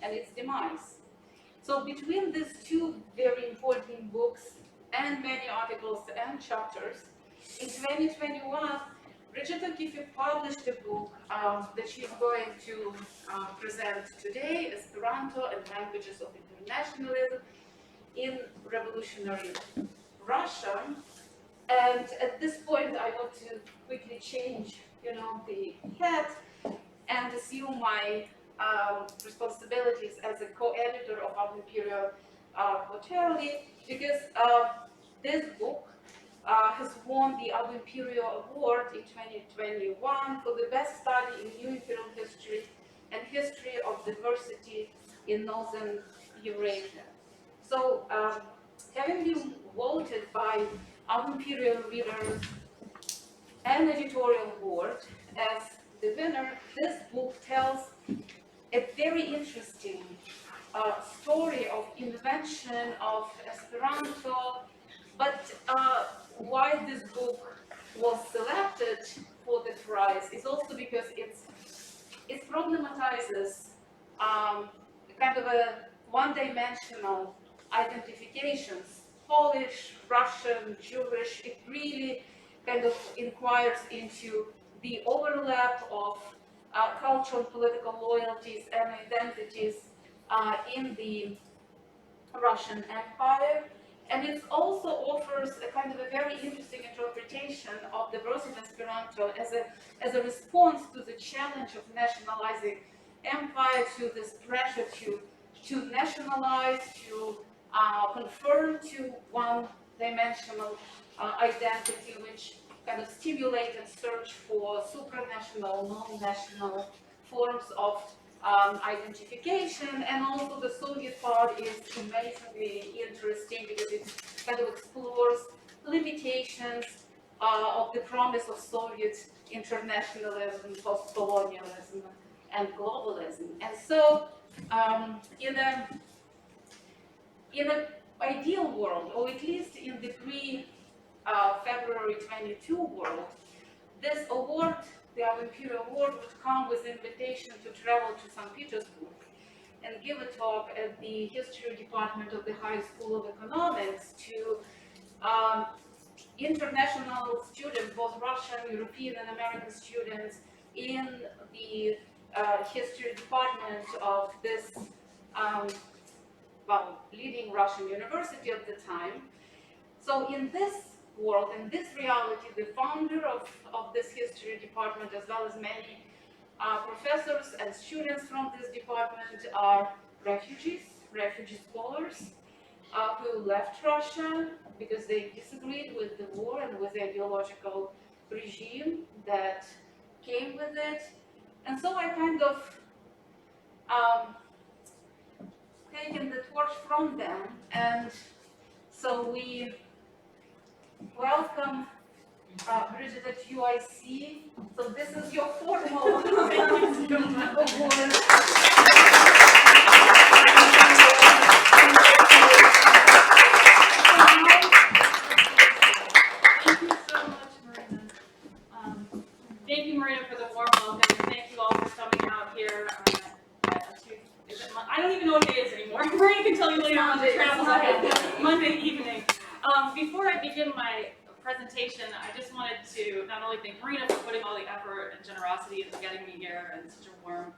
and its demise. So between these two very important books and many articles and chapters, in 2021, Brigid O'Keeffe published a book that she's going to present today, Esperanto and Languages of Internationalism in Revolutionary Russia. And at this point, I want to quickly change, the hat and assume my responsibilities as a co-editor of Ab Imperio Lecture, because this book has won the Ab Imperio Award in 2021 for the best study in New Imperial history and history of diversity in Northern Eurasia. So, having been voted by Ab Imperio readers and editorial board as the winner, this book tells a very interesting story of invention of Esperanto, but why this book was selected for the prize is also because it problematizes kind of a one-dimensional identifications, Polish, Russian, Jewish. It really kind of inquires into the overlap of cultural and political loyalties and identities in the Russian Empire. And it also offers a kind of a very interesting interpretation of the birth of Esperanto as a response to the challenge of nationalizing empire, to this pressure to nationalize, to conform to one-dimensional identity, which kind of stimulate and search for supranational, non-national forms of identification. And also the Soviet part is amazingly interesting because it kind of explores limitations of the promise of Soviet internationalism, post-colonialism, and globalism. And so in an ideal world, or at least in the pre-February 22 world, this award, the Ab Imperio Award, would come with invitation to travel to St. Petersburg and give a talk at the history department of the High School of Economics to international students, both Russian, European, and American students in the history department of this leading Russian university at the time. So in this world, in this reality, the founder of this history department, as well as many professors and students from this department, are refugee scholars who left Russia because they disagreed with the war and with the ideological regime that came with it. And so I kind of taken the torch from them, and so we welcome Brigid at UIC. So this is your formal award. Thank you so much, Marina. Thank you, Marina, for the warm welcome. Thank you all for coming out here. I don't even know what day it is anymore. Marina can tell you later on the travels ahead. Monday evening. Before I begin my presentation, I just wanted to not only thank Marina for putting all the effort and generosity into getting me here and such a warm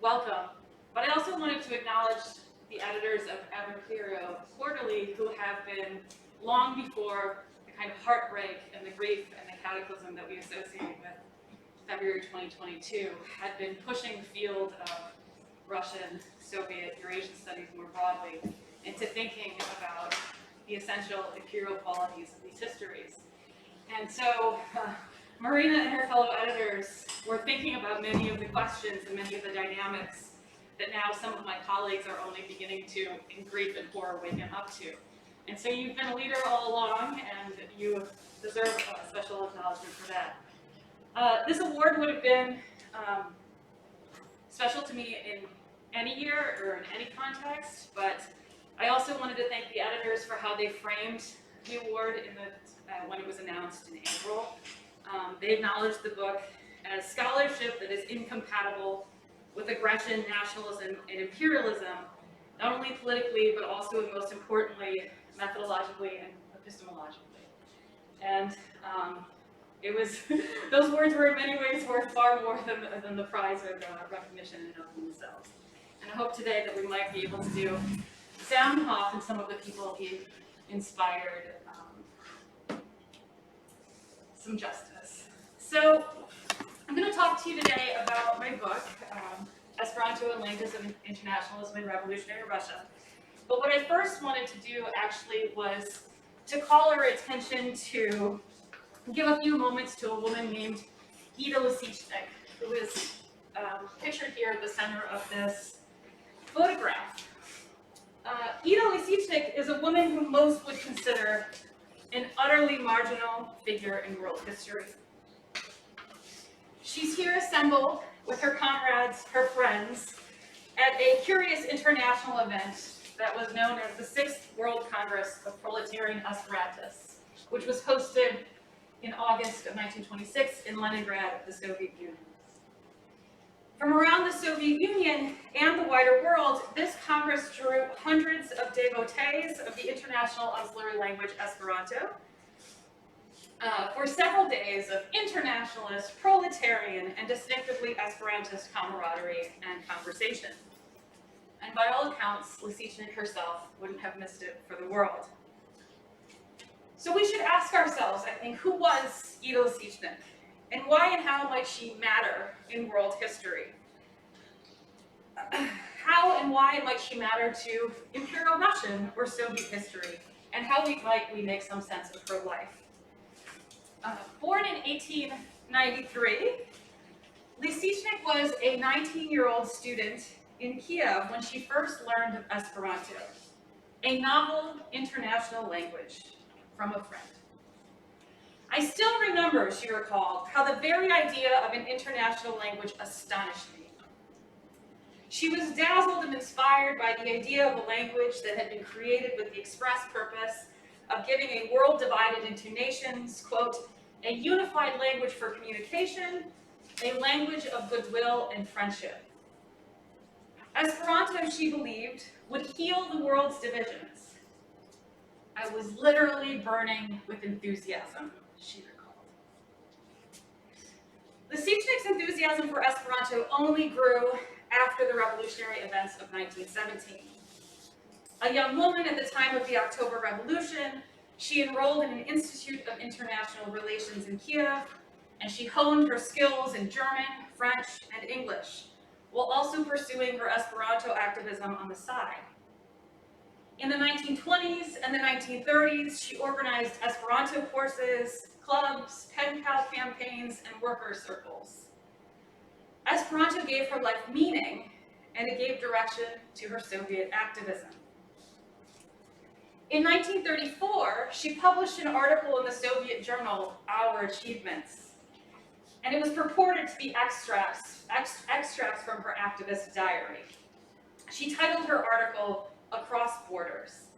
welcome, but I also wanted to acknowledge the editors of Ab Imperio Quarterly, who have been, long before the kind of heartbreak and the grief and the cataclysm that we associate with February 2022, had been pushing the field of Russian, Soviet, Eurasian studies more broadly into thinking about the essential imperial qualities of these histories. And so Marina and her fellow editors were thinking about many of the questions and many of the dynamics that now some of my colleagues are only beginning to, in grief and horror, waken up to. And so you've been a leader all along, and you deserve a special acknowledgement for that. This award would have been special to me in any year or in any context, but I also wanted to thank the editors for how they framed the award in when it was announced in April. They acknowledged the book as scholarship that is incompatible with aggression, nationalism, and imperialism, not only politically, but also, and most importantly, methodologically and epistemologically. And it was, those words were in many ways worth far more than the prize of recognition in themselves. And I hope today that we might be able to do Zamenhof and some of the people he inspired some justice. So I'm going to talk to you today about my book, Esperanto and Languages of Internationalism in Revolutionary Russia. But what I first wanted to do actually was to call our attention to give a few moments to a woman named Ida Lisichnik, who is pictured here at the center of this photograph. Ida Lisichnik is a woman who most would consider an utterly marginal figure in world history. She's here assembled with her comrades, her friends, at a curious international event that was known as the 6th World Congress of Proletarian Esperantists, which was hosted in August of 1926 in Leningrad, the Soviet Union. From around the Soviet Union and the wider world, this Congress drew hundreds of devotees of the international auxiliary language Esperanto for several days of internationalist, proletarian, and distinctively Esperantist camaraderie and conversation. And by all accounts, Lisichnik herself wouldn't have missed it for the world. So we should ask ourselves, I think, who was Ida Lisichnik? And why and how might she matter in world history? How and why might she matter to Imperial Russian or Soviet history? And how might we make some sense of her life? Born in 1893, Lisichnik was a 19-year-old student in Kiev when she first learned of Esperanto, a novel international language from a friend. I still remember, she recalled, how the very idea of an international language astonished me. She was dazzled and inspired by the idea of a language that had been created with the express purpose of giving a world divided into nations, quote, a unified language for communication, a language of goodwill and friendship. Esperanto, she believed, would heal the world's divisions. I was literally burning with enthusiasm, she recalled. Lisichnik's enthusiasm for Esperanto only grew after the revolutionary events of 1917. A young woman at the time of the October Revolution, she enrolled in an Institute of International Relations in Kiev, and she honed her skills in German, French, and English, while also pursuing her Esperanto activism on the side. In the 1920s and the 1930s, she organized Esperanto courses, clubs, pen pal campaigns, and worker circles. Esperanto gave her life meaning, and it gave direction to her Soviet activism. In 1934, she published an article in the Soviet journal, Our Achievements, and it was purported to be extracts from her activist diary. She titled her article, Across Borders.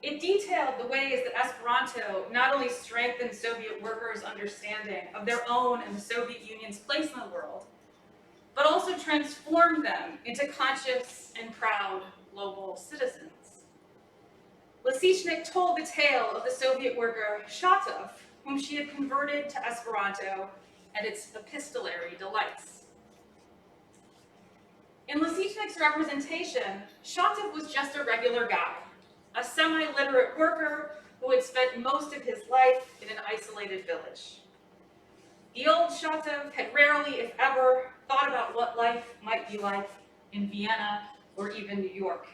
It detailed the ways that Esperanto not only strengthened Soviet workers' understanding of their own and the Soviet Union's place in the world, but also transformed them into conscious and proud global citizens. Lisichnik told the tale of the Soviet worker Shatov, whom she had converted to Esperanto and its epistolary delights. In Lisichnik's representation, Shatov was just a regular guy, a semi-literate worker who had spent most of his life in an isolated village. The old Shatov had rarely, if ever, thought about what life might be like in Vienna or even New York.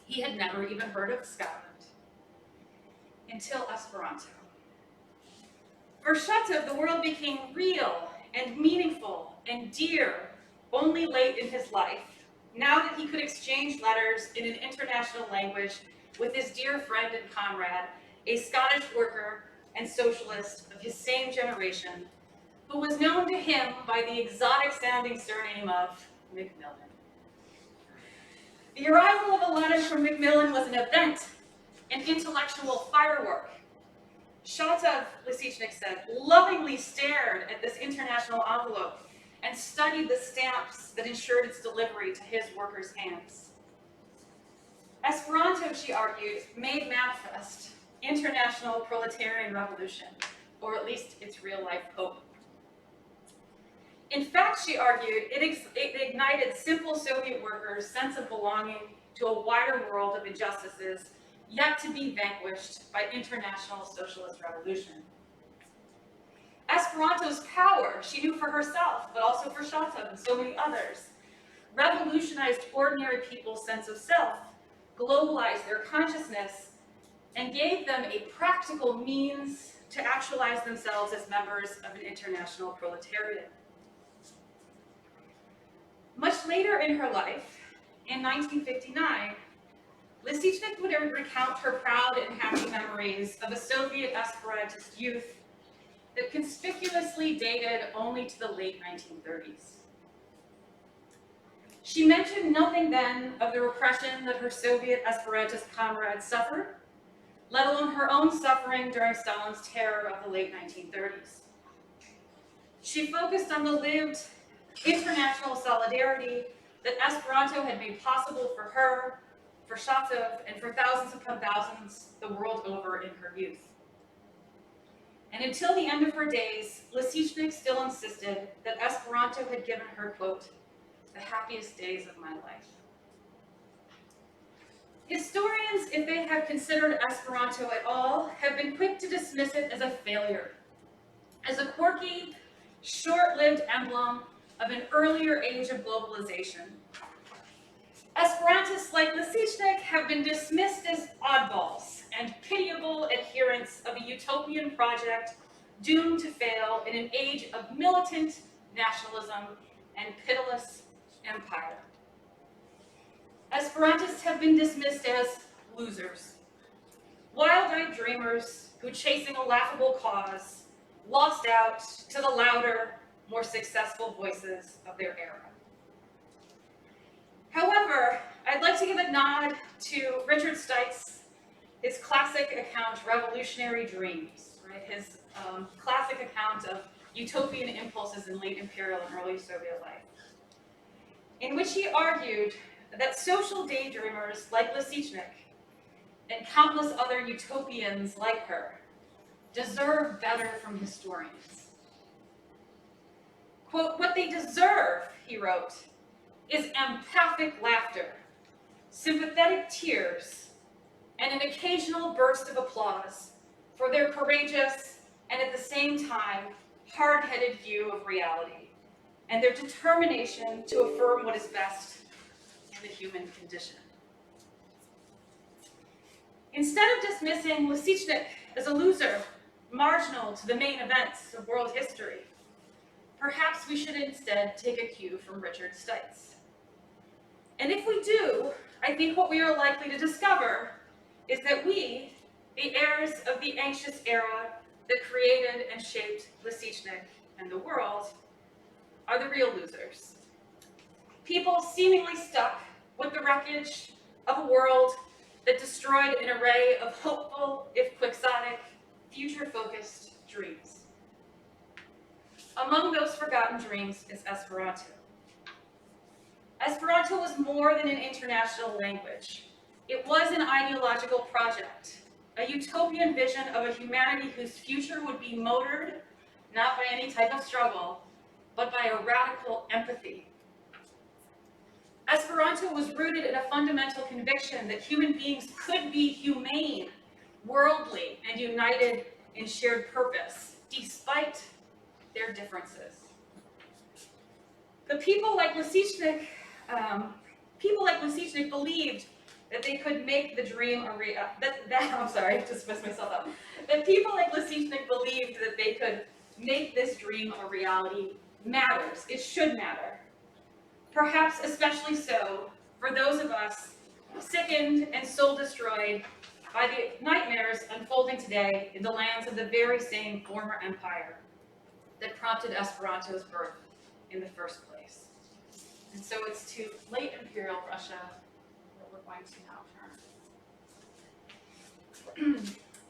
He had never even heard of Scotland until Esperanto. For Shatov, the world became real and meaningful and dear only late in his life, now that he could exchange letters in an international language with his dear friend and comrade, a Scottish worker and socialist of his same generation, who was known to him by the exotic-sounding surname of Macmillan. The arrival of a letter from Macmillan was an event, an intellectual firework. Shatov, Lisichnik said, lovingly stared at this international envelope and studied the stamps that ensured its delivery to his workers' hands. Esperanto, she argued, made manifest international proletarian revolution, or at least its real-life hope. In fact, she argued, it ignited simple Soviet workers' sense of belonging to a wider world of injustices yet to be vanquished by international socialist revolution. Esperanto's power, she knew for herself, but also for Shatov and so many others, revolutionized ordinary people's sense of self, globalized their consciousness, and gave them a practical means to actualize themselves as members of an international proletariat. Much later in her life, in 1959, Lisichnik would recount her proud and happy memories of a Soviet Esperantist youth that conspicuously dated only to the late 1930s. She mentioned nothing then of the repression that her Soviet Esperantist comrades suffered, let alone her own suffering during Stalin's terror of the late 1930s. She focused on the lived international solidarity that Esperanto had made possible for her, for Shatov, and for thousands upon thousands the world over in her youth. And until the end of her days, Lisichnik still insisted that Esperanto had given her, quote, the happiest days of my life. Historians, if they have considered Esperanto at all, have been quick to dismiss it as a failure, as a quirky, short-lived emblem of an earlier age of globalization. Esperantists like Lisichnik have been dismissed as oddballs and pitiable adherents of a utopian project doomed to fail in an age of militant nationalism and pitiless empire. Esperantists have been dismissed as losers, wild-eyed dreamers who, chasing a laughable cause, lost out to the louder, more successful voices of their era. However, I'd like to give a nod to Richard Steitz, his classic account, Revolutionary Dreams, right? His classic account of utopian impulses in late imperial and early Soviet life, in which he argued that social daydreamers like Lisichnik and countless other utopians like her deserve better from historians. Quote, what they deserve, he wrote, is empathic laughter, sympathetic tears, and an occasional burst of applause for their courageous and at the same time hard-headed view of reality and their determination to affirm what is best in the human condition. Instead of dismissing Lisichnik as a loser, marginal to the main events of world history, perhaps we should instead take a cue from Richard Steitz. And if we do, I think what we are likely to discover is that we, the heirs of the anxious era that created and shaped Lisichnik and the world, are the real losers. People seemingly stuck with the wreckage of a world that destroyed an array of hopeful, if quixotic, future-focused dreams. Among those forgotten dreams is Esperanto. Esperanto was more than an international language. It was an ideological project, a utopian vision of a humanity whose future would be motored not by any type of struggle, but by a radical empathy. Esperanto was rooted in a fundamental conviction that human beings could be humane, worldly, and united in shared purpose, despite their differences. The people like Lisichnik believed that they could make the dream a reality. I'm sorry, I just messed myself up. That people like Lisichnik believed that they could make this dream a reality matters. It should matter. Perhaps especially so for those of us sickened and soul-destroyed by the nightmares unfolding today in the lands of the very same former empire that prompted Esperanto's birth in the first place. And so it's to late imperial Russia that we're going to now turn.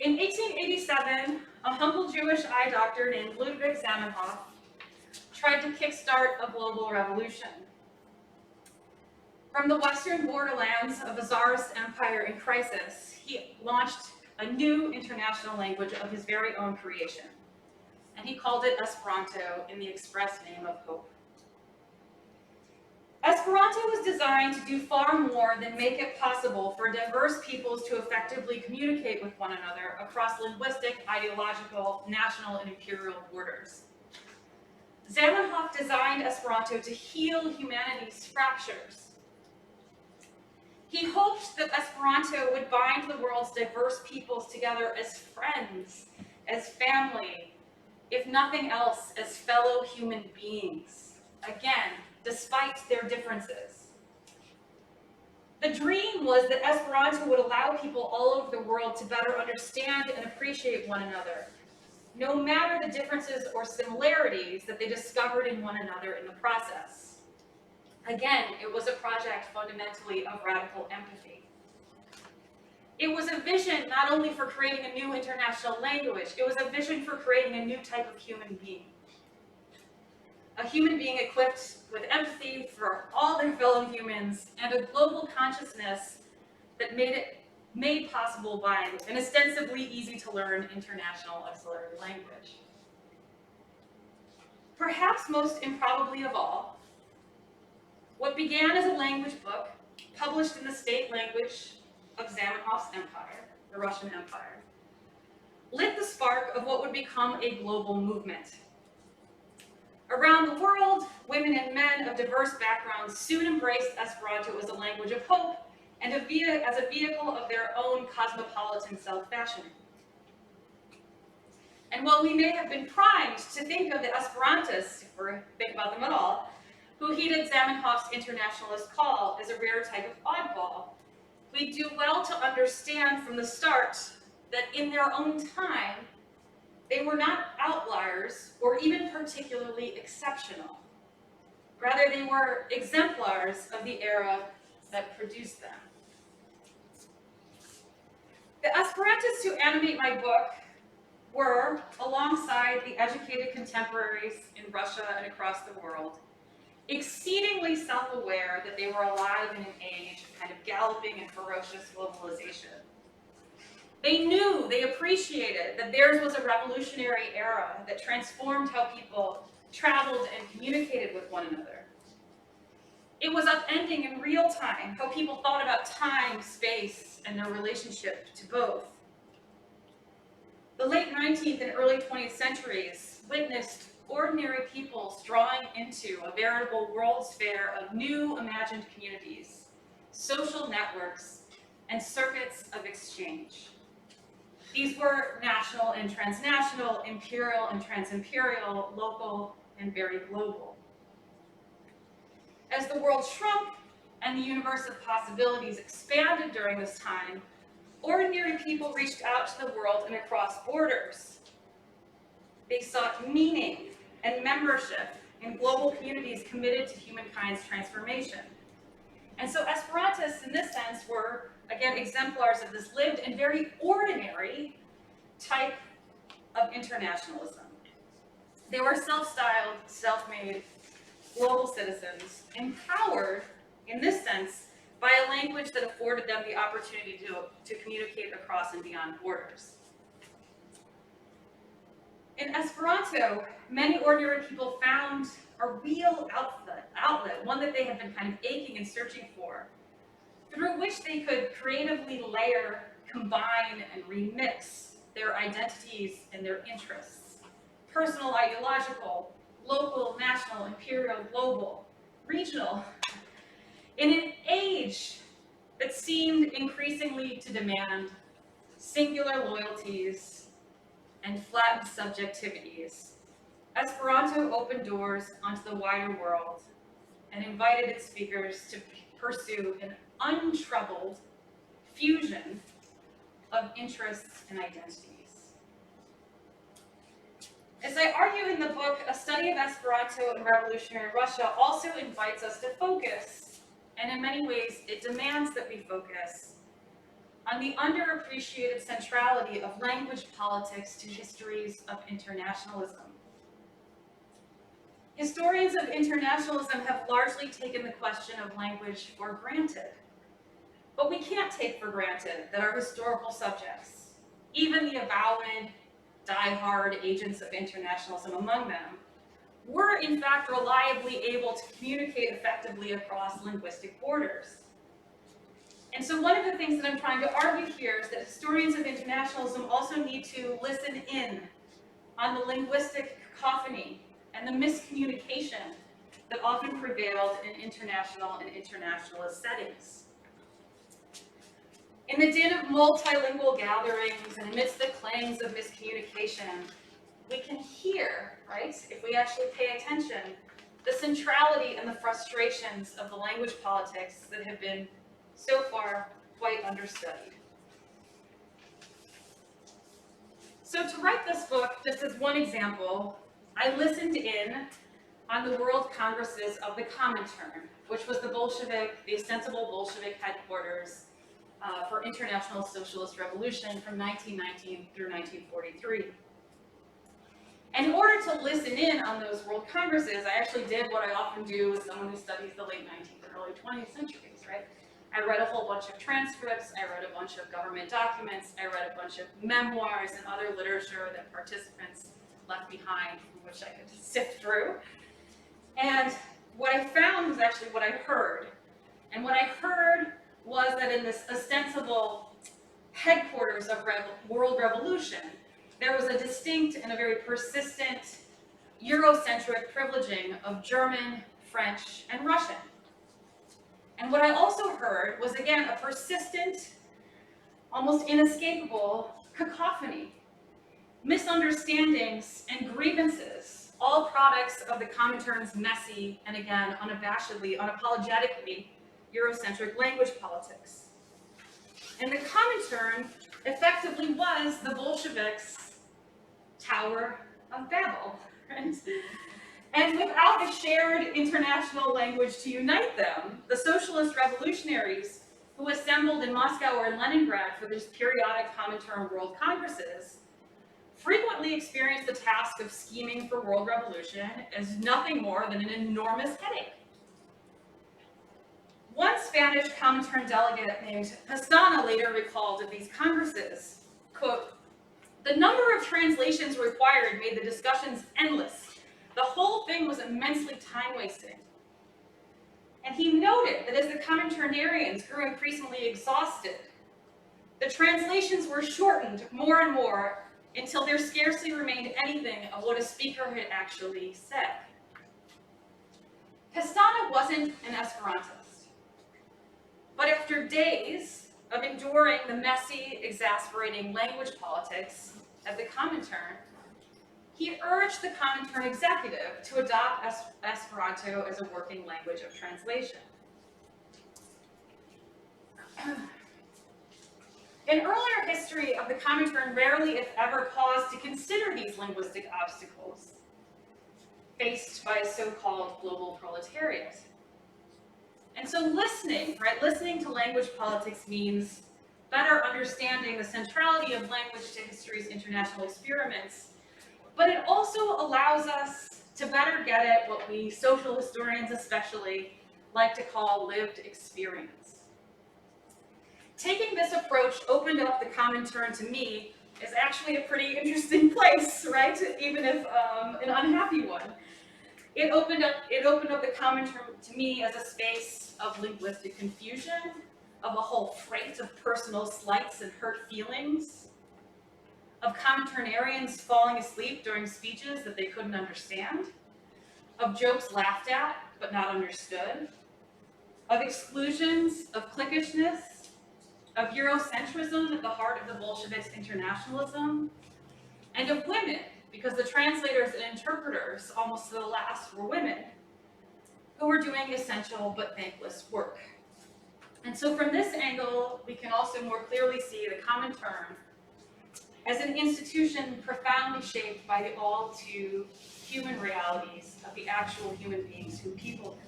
In 1887, a humble Jewish eye doctor named Ludwig Zamenhof tried to kickstart a global revolution. From the western borderlands of a Tsarist empire in crisis, he launched a new international language of his very own creation, and he called it Esperanto in the express name of hope. Esperanto was designed to do far more than make it possible for diverse peoples to effectively communicate with one another across linguistic, ideological, national, and imperial borders. Zamenhof designed Esperanto to heal humanity's fractures. He hoped that Esperanto would bind the world's diverse peoples together as friends, as family, if nothing else, as fellow human beings. Again, despite their differences. The dream was that Esperanto would allow people all over the world to better understand and appreciate one another, no matter the differences or similarities that they discovered in one another in the process. Again, it was a project fundamentally of radical empathy. It was a vision not only for creating a new international language, it was a vision for creating a new type of human being. A human being equipped with empathy for all their fellow humans and a global consciousness that made possible by an ostensibly easy to learn international auxiliary language. Perhaps most improbably of all, what began as a language book published in the state language of Zamenhof's empire, the Russian Empire, lit the spark of what would become a global movement. Around the world, women and men of diverse backgrounds soon embraced Esperanto as a language of hope and as a vehicle of their own cosmopolitan self-fashioning. And while we may have been primed to think of the Esperantists, if we think about them at all, who heeded Zamenhof's internationalist call as a rare type of oddball, we do well to understand from the start that in their own time, they were not outliers or even particularly exceptional. Rather, they were exemplars of the era that produced them. The Esperantists who animate my book were, alongside the educated contemporaries in Russia and across the world, exceedingly self-aware that they were alive in an age of kind of galloping and ferocious globalization. They knew, they appreciated that theirs was a revolutionary era that transformed how people traveled and communicated with one another. It was upending in real time how people thought about time, space, and their relationship to both. The late 19th and early 20th centuries witnessed ordinary peoples drawing into a veritable world's fair of new imagined communities, social networks, and circuits of exchange. These were national and transnational, imperial and transimperial, local and very global. As the world shrunk and the universe of possibilities expanded during this time, ordinary people reached out to the world and across borders. They sought meaning and membership in global communities committed to humankind's transformation. And so Esperantists, in this sense, were, again, exemplars of this lived and very ordinary type of internationalism. They were self-styled, self-made, global citizens, empowered, in this sense, by a language that afforded them the opportunity to communicate across and beyond borders. In Esperanto, many ordinary people found a real outlet, one that they had been kind of aching and searching for, through which they could creatively layer, combine, and remix their identities and their interests. Personal, ideological, local, national, imperial, global, regional. In an age that seemed increasingly to demand singular loyalties and flattened subjectivities, Esperanto opened doors onto the wider world and invited its speakers to pursue an untroubled fusion of interests and identities. As I argue in the book, a study of Esperanto in revolutionary Russia also invites us to focus, and in many ways it demands that we focus, on the underappreciated centrality of language politics to histories of internationalism. Historians of internationalism have largely taken the question of language for granted. But we can't take for granted that our historical subjects, even the avowed, die-hard agents of internationalism among them, were in fact reliably able to communicate effectively across linguistic borders. And so one of the things that I'm trying to argue here is that historians of internationalism also need to listen in on the linguistic cacophony and the miscommunication that often prevailed in international and internationalist settings. In the din of multilingual gatherings and amidst the clangs of miscommunication, we can hear, right, if we actually pay attention, the centrality and the frustrations of the language politics that have been so far quite understudied. So to write this book, just as one example, I listened in on the World Congresses of the Comintern, which was the ostensible Bolshevik headquarters for International Socialist Revolution from 1919 through 1943. And in order to listen in on those World Congresses, I actually did what I often do as someone who studies the late 19th and early 20th centuries, right? I read a whole bunch of transcripts, I read a bunch of government documents, I read a bunch of memoirs and other literature that participants left behind, which I could sift through. And what I found was actually what I heard. And what I heard was that in this ostensible headquarters of world revolution, there was a distinct and a very persistent Eurocentric privileging of German, French, and Russian. And what I also heard was, again, a persistent, almost inescapable cacophony, misunderstandings and grievances, all products of the Comintern's messy and, again, unabashedly, unapologetically Eurocentric language politics. And the Comintern effectively was the Bolsheviks' Tower of Babel. Right? And without a shared international language to unite them, the socialist revolutionaries who assembled in Moscow or in Leningrad for these periodic Comintern World Congresses frequently experienced the task of scheming for world revolution as nothing more than an enormous headache. One Spanish Comintern delegate named Pestana later recalled of these congresses, quote, "The number of translations required made the discussions endless. The whole thing was immensely time-wasting." And he noted that as the Cominternarians grew increasingly exhausted, the translations were shortened more and more until there scarcely remained anything of what a speaker had actually said. Pestana wasn't an Esperantist, but after days of enduring the messy, exasperating language politics at the Comintern, he urged the Comintern executive to adopt Esperanto as a working language of translation. In earlier history of the Comintern rarely, if ever, paused to consider these linguistic obstacles faced by a so-called global proletariat. And so listening to language politics means better understanding the centrality of language to history's international experiments, but it also allows us to better get at what we social historians especially like to call lived experience. Taking this approach opened up the Comintern to me is actually a pretty interesting place, right? Even if an unhappy one. It opened up the Comintern to me as a space of linguistic confusion, of a whole freight of personal slights and hurt feelings, of Cominternarians falling asleep during speeches that they couldn't understand, of jokes laughed at but not understood, of exclusions, of cliquishness, of Eurocentrism at the heart of the Bolsheviks' internationalism, and of women, because the translators and interpreters, almost to the last, were women, who were doing essential but thankless work. And so from this angle, we can also more clearly see the Comintern as an institution profoundly shaped by the all too human realities of the actual human beings who people it.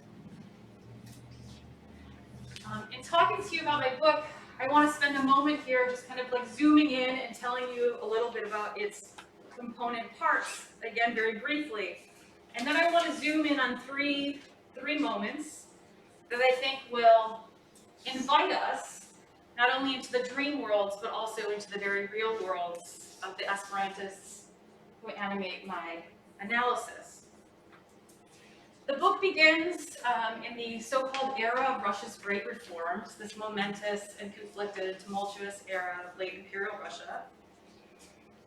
In talking to you about my book, I want to spend a moment here just kind of like zooming in and telling you a little bit about its component parts, again, very briefly, And then I want to zoom in on three moments that I think will invite us not only into the dream worlds, but also into the very real worlds of the Esperantists who animate my analysis. The book begins in the so-called era of Russia's Great Reforms, this momentous and conflicted, tumultuous era of late imperial Russia.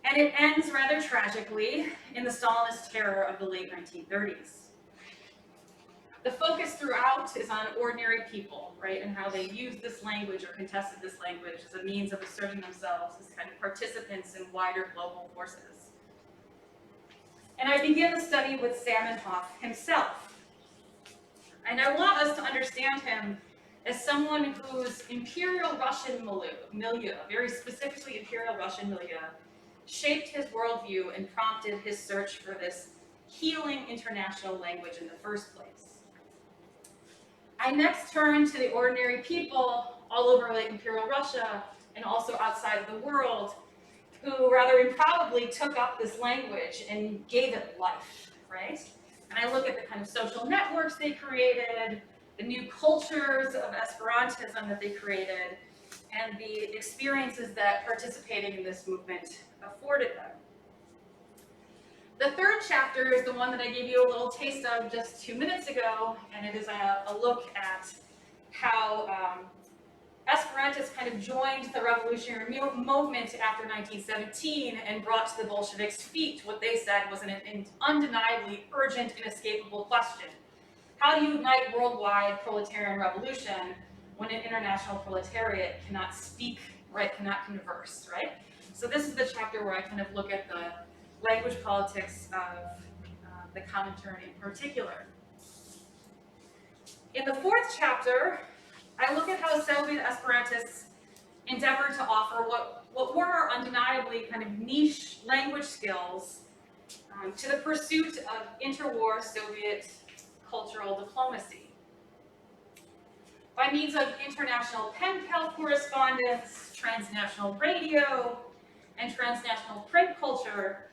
And it ends rather tragically in the Stalinist terror of the late 1930s. The focus throughout is on ordinary people, right, and how they used this language or contested this language as a means of asserting themselves as kind of participants in wider global forces. And I begin the study with Zamenhof himself. And I want us to understand him as someone whose imperial Russian milieu, very specifically imperial Russian milieu, shaped his worldview and prompted his search for this healing international language in the first place. I next turn to the ordinary people all over late imperial Russia and also outside of the world who rather improbably took up this language and gave it life, right? And I look at the kind of social networks they created, the new cultures of Esperantism that they created, and the experiences that participating in this movement afforded them. The third chapter is the one that I gave you a little taste of just 2 minutes ago, and it is a look at how Esperantists kind of joined the revolutionary movement after 1917 and brought to the Bolsheviks' feet what they said was an undeniably urgent, inescapable question. How do you ignite worldwide proletarian revolution when an international proletariat cannot speak, right, cannot converse, right? So this is the chapter where I kind of look at the language politics of the Comintern in particular. In the fourth chapter, I look at how Soviet Esperantists endeavored to offer what were undeniably kind of niche language skills to the pursuit of interwar Soviet cultural diplomacy. By means of international pen pal correspondence, transnational radio, and transnational print culture,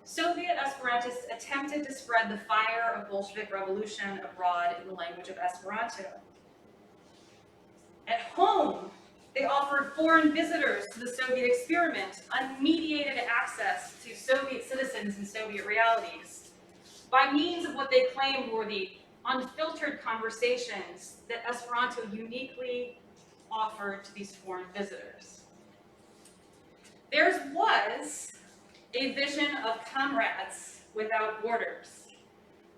Soviet Esperantists attempted to spread the fire of Bolshevik revolution abroad in the language of Esperanto. At home, they offered foreign visitors to the Soviet experiment unmediated access to Soviet citizens and Soviet realities by means of what they claimed were the unfiltered conversations that Esperanto uniquely offered to these foreign visitors. Theirs was a vision of comrades without borders.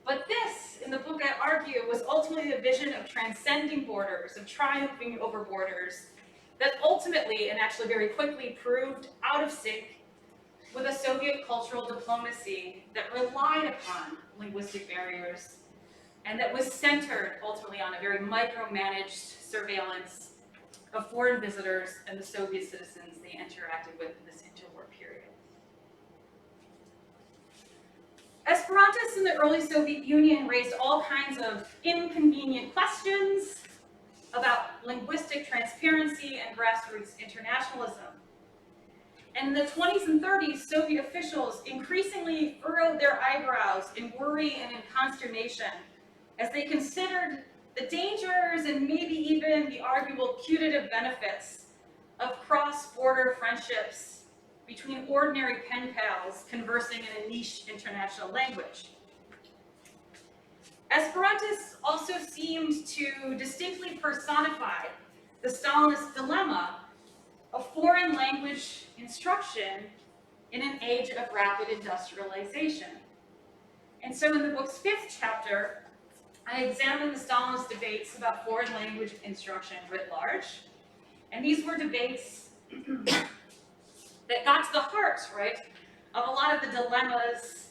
But this, in the book I argue, was ultimately a vision of transcending borders, of triumphing over borders, that ultimately, and actually very quickly, proved out of sync with a Soviet cultural diplomacy that relied upon linguistic barriers and that was centered ultimately on a very micromanaged surveillance of foreign visitors and the Soviet citizens they interacted with in this interwar period. Esperantists in the early Soviet Union raised all kinds of inconvenient questions about linguistic transparency and grassroots internationalism. And in the 20s and 30s, Soviet officials increasingly furrowed their eyebrows in worry and in consternation as they considered the dangers and maybe even the arguable putative benefits of cross-border friendships between ordinary pen pals conversing in a niche international language. Esperantists also seemed to distinctly personify the Stalinist dilemma of foreign language instruction in an age of rapid industrialization. And so in the book's fifth chapter, I examine the Stalinist debates about foreign language instruction writ large. And these were debates that got to the heart, right, of a lot of the dilemmas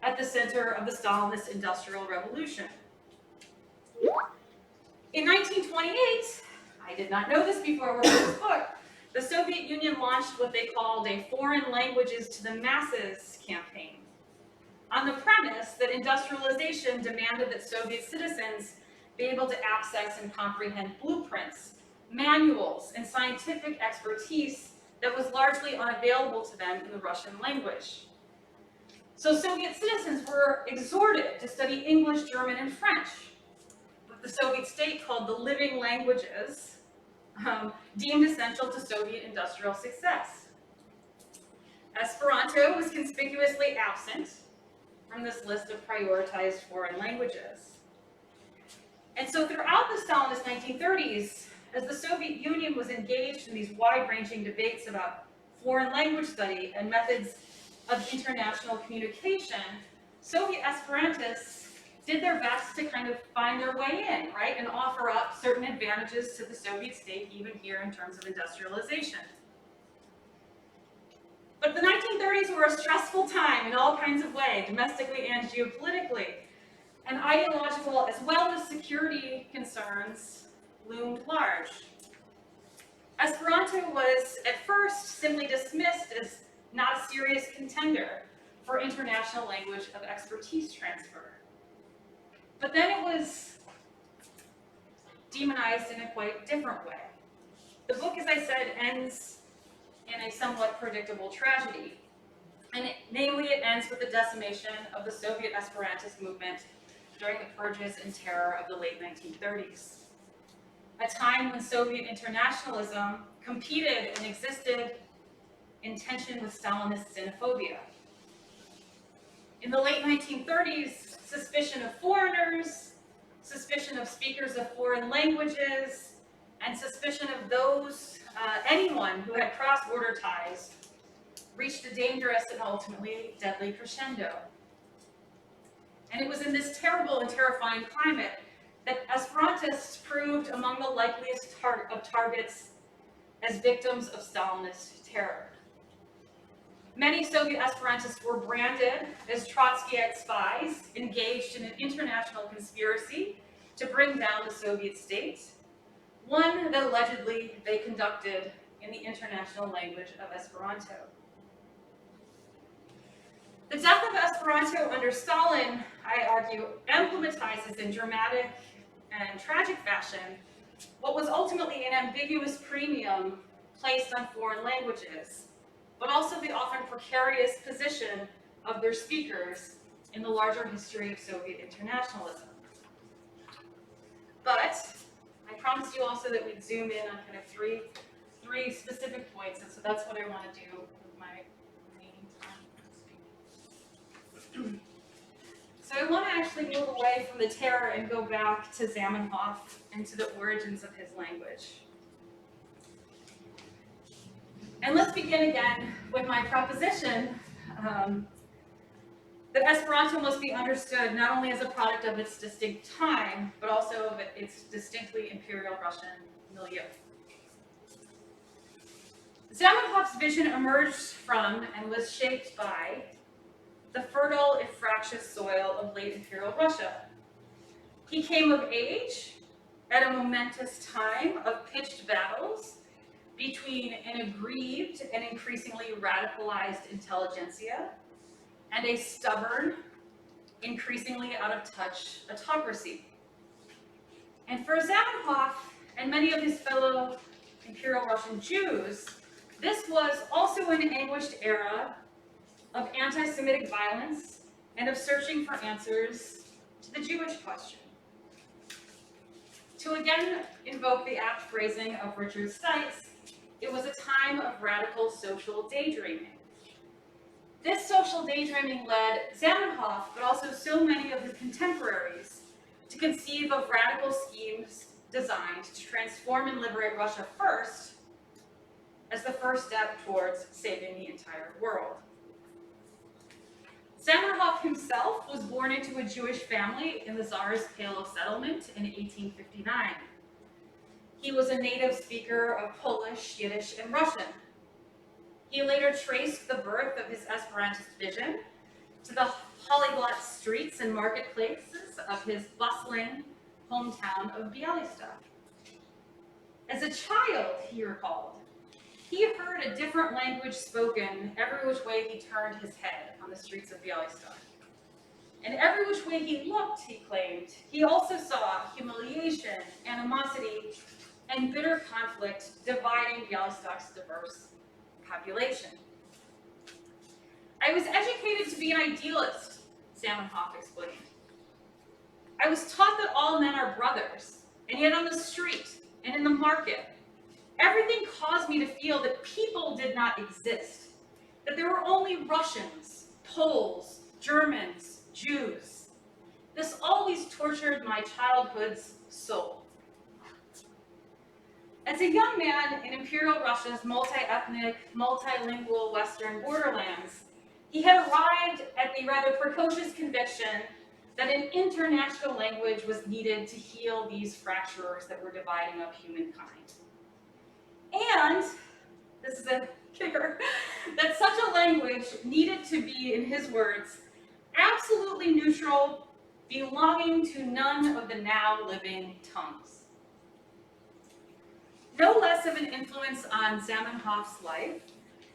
at the center of the Stalinist industrial revolution. In 1928, I did not know this before working this book, the Soviet Union launched what they called a foreign languages to the masses campaign, on the premise that industrialization demanded that Soviet citizens be able to access and comprehend blueprints, manuals, and scientific expertise that was largely unavailable to them in the Russian language. So Soviet citizens were exhorted to study English, German, and French, what the Soviet state called the living languages, deemed essential to Soviet industrial success. Esperanto was conspicuously absent from this list of prioritized foreign languages. And so throughout the Stalinist 1930s, as the Soviet Union was engaged in these wide-ranging debates about foreign language study and methods of international communication, Soviet Esperantists did their best to kind of find their way in, right, and offer up certain advantages to the Soviet state, even here in terms of industrialization. But the 1930s were a stressful time in all kinds of ways, domestically and geopolitically, and ideological as well as security concerns loomed large. Esperanto was at first simply dismissed as not a serious contender for international language of expertise transfer. But then it was demonized in a quite different way. The book, as I said, ends in a somewhat predictable tragedy. Namely, it ends with the decimation of the Soviet Esperantist movement during the purges and terror of the late 1930s. A time when Soviet internationalism competed and existed in tension with Stalinist xenophobia. In the late 1930s, suspicion of foreigners, suspicion of speakers of foreign languages, and suspicion of anyone who had cross-border ties reached a dangerous and ultimately deadly crescendo. And it was in this terrible and terrifying climate that Esperantists proved among the likeliest of targets as victims of Stalinist terror. Many Soviet Esperantists were branded as Trotskyite spies engaged in an international conspiracy to bring down the Soviet state, one that allegedly they conducted in the international language of Esperanto. The death of Esperanto under Stalin, I argue, emblematizes in dramatic and tragic fashion what was ultimately an ambiguous premium placed on foreign languages, but also the often precarious position of their speakers in the larger history of Soviet internationalism. But I promised you also that we'd zoom in on kind of three specific points, and so that's what I want to do with my remaining time. So I want to actually move away from the terror and go back to Zamenhof and to the origins of his language. And let's begin again with my proposition that Esperanto must be understood not only as a product of its distinct time, but also of its distinctly imperial Russian milieu. Zamenhof's vision emerged from and was shaped by the fertile, if fractious soil of late imperial Russia. He came of age at a momentous time of pitched battles between an aggrieved and increasingly radicalized intelligentsia and a stubborn, increasingly out of touch autocracy. And for Zamenhof and many of his fellow Imperial Russian Jews, this was also an anguished era of anti-Semitic violence and of searching for answers to the Jewish question. To again invoke the apt phrasing of Richard Stites, it was a time of radical social daydreaming. This social daydreaming led Zamenhof, but also so many of his contemporaries, to conceive of radical schemes designed to transform and liberate Russia first, as the first step towards saving the entire world. Zamenhof himself was born into a Jewish family in the Tsar's Pale of Settlement in 1859. He was a native speaker of Polish, Yiddish, and Russian. He later traced the birth of his Esperantist vision to the polyglot streets and marketplaces of his bustling hometown of Białystok. As a child, he recalled, he heard a different language spoken every which way he turned his head on the streets of Białystok. And every which way he looked, he claimed, he also saw humiliation, animosity, and bitter conflict dividing Białystok's diverse population. I was educated to be an idealist, Zamenhof explained. I was taught that all men are brothers, and yet on the street and in the market, everything caused me to feel that people did not exist, that there were only Russians, Poles, Germans, Jews. This always tortured my childhood's soul. As a young man in Imperial Russia's multi-ethnic, multilingual Western borderlands, he had arrived at the rather precocious conviction that an international language was needed to heal these fractures that were dividing up humankind. And, this is a kicker, that such a language needed to be, in his words, absolutely neutral, belonging to none of the now living tongues. No less of an influence on Zamenhof's life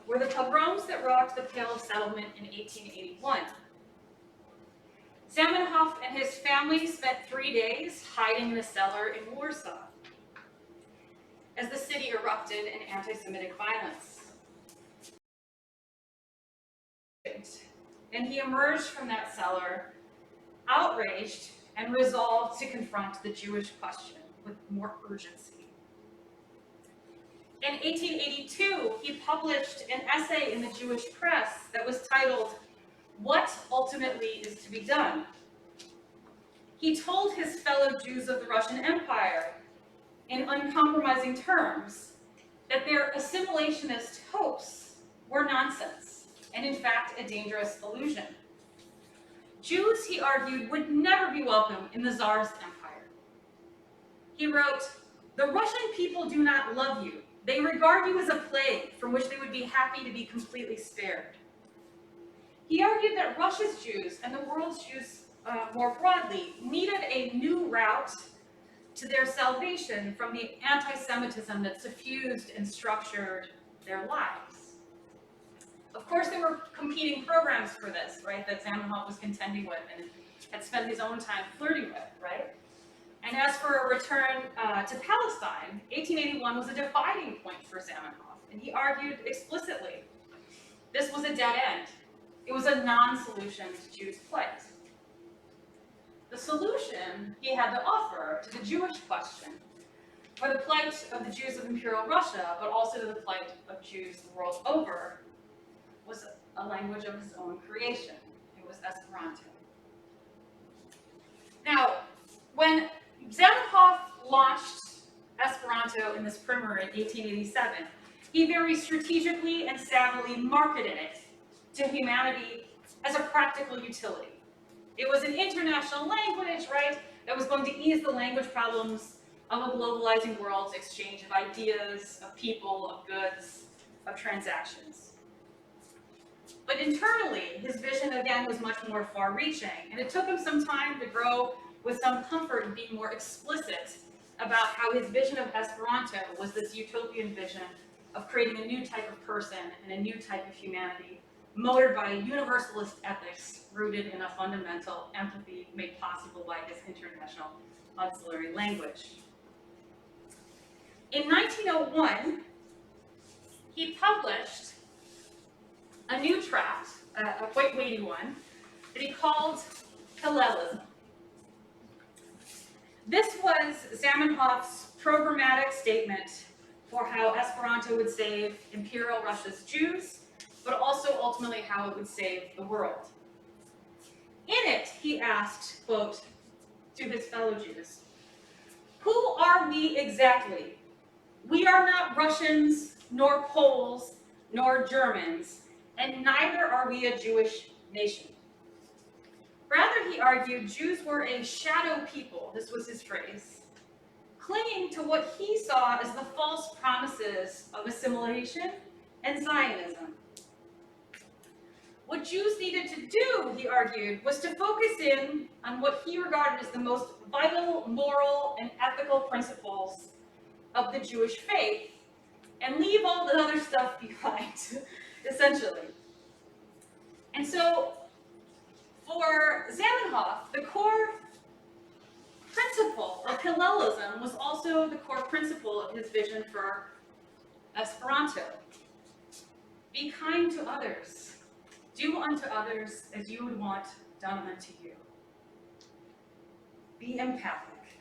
were the pogroms that rocked the Pale of Settlement in 1881. Zamenhof and his family spent 3 days hiding in a cellar in Warsaw as the city erupted in anti-Semitic violence. And he emerged from that cellar outraged and resolved to confront the Jewish question with more urgency. In 1882, he published an essay in the Jewish press that was titled, "What Ultimately is to be Done?" He told his fellow Jews of the Russian Empire, in uncompromising terms, that their assimilationist hopes were nonsense, and in fact a dangerous illusion. Jews, he argued, would never be welcome in the Tsar's empire. He wrote, "The Russian people do not love you. They regard you as a plague from which they would be happy to be completely spared." He argued that Russia's Jews and the world's Jews more broadly needed a new route to their salvation from the anti-Semitism that suffused and structured their lives. Of course, there were competing programs for this, right, that Zamenhof was contending with and had spent his own time flirting with, right? And as for a return to Palestine, 1881 was a dividing point for Zamenhof, and he argued explicitly this was a dead end. It was a non-solution to Jews' plight. The solution he had to offer to the Jewish question, for the plight of the Jews of Imperial Russia, but also to the plight of Jews the world over, was a language of his own creation. It was Esperanto. Now, when Zamenhof launched Esperanto in this primer in 1887, he very strategically and savvily marketed it to humanity as a practical utility. It was an international language, right, that was going to ease the language problems of a globalizing world's exchange of ideas, of people, of goods, of transactions. But internally, his vision again was much more far-reaching, and it took him some time to grow with some comfort in being more explicit about how his vision of Esperanto was this utopian vision of creating a new type of person and a new type of humanity, motored by universalist ethics rooted in a fundamental empathy made possible by his international auxiliary language. In 1901, he published a new tract, a quite weighty one, that he called Hillelism. This was Zamenhof's programmatic statement for how Esperanto would save Imperial Russia's Jews, but also ultimately how it would save the world. In it, he asked, quote, to his fellow Jews, "Who are we exactly? We are not Russians, nor Poles, nor Germans, and neither are we a Jewish nation." Rather, he argued, Jews were a shadow people, this was his phrase, clinging to what he saw as the false promises of assimilation and Zionism. What Jews needed to do, he argued, was to focus in on what he regarded as the most vital moral and ethical principles of the Jewish faith and leave all the other stuff behind, essentially. And so, for Zamenhof, the core principle of Hillelism was also the core principle of his vision for Esperanto. Be kind to others. Do unto others as you would want done unto you. Be empathic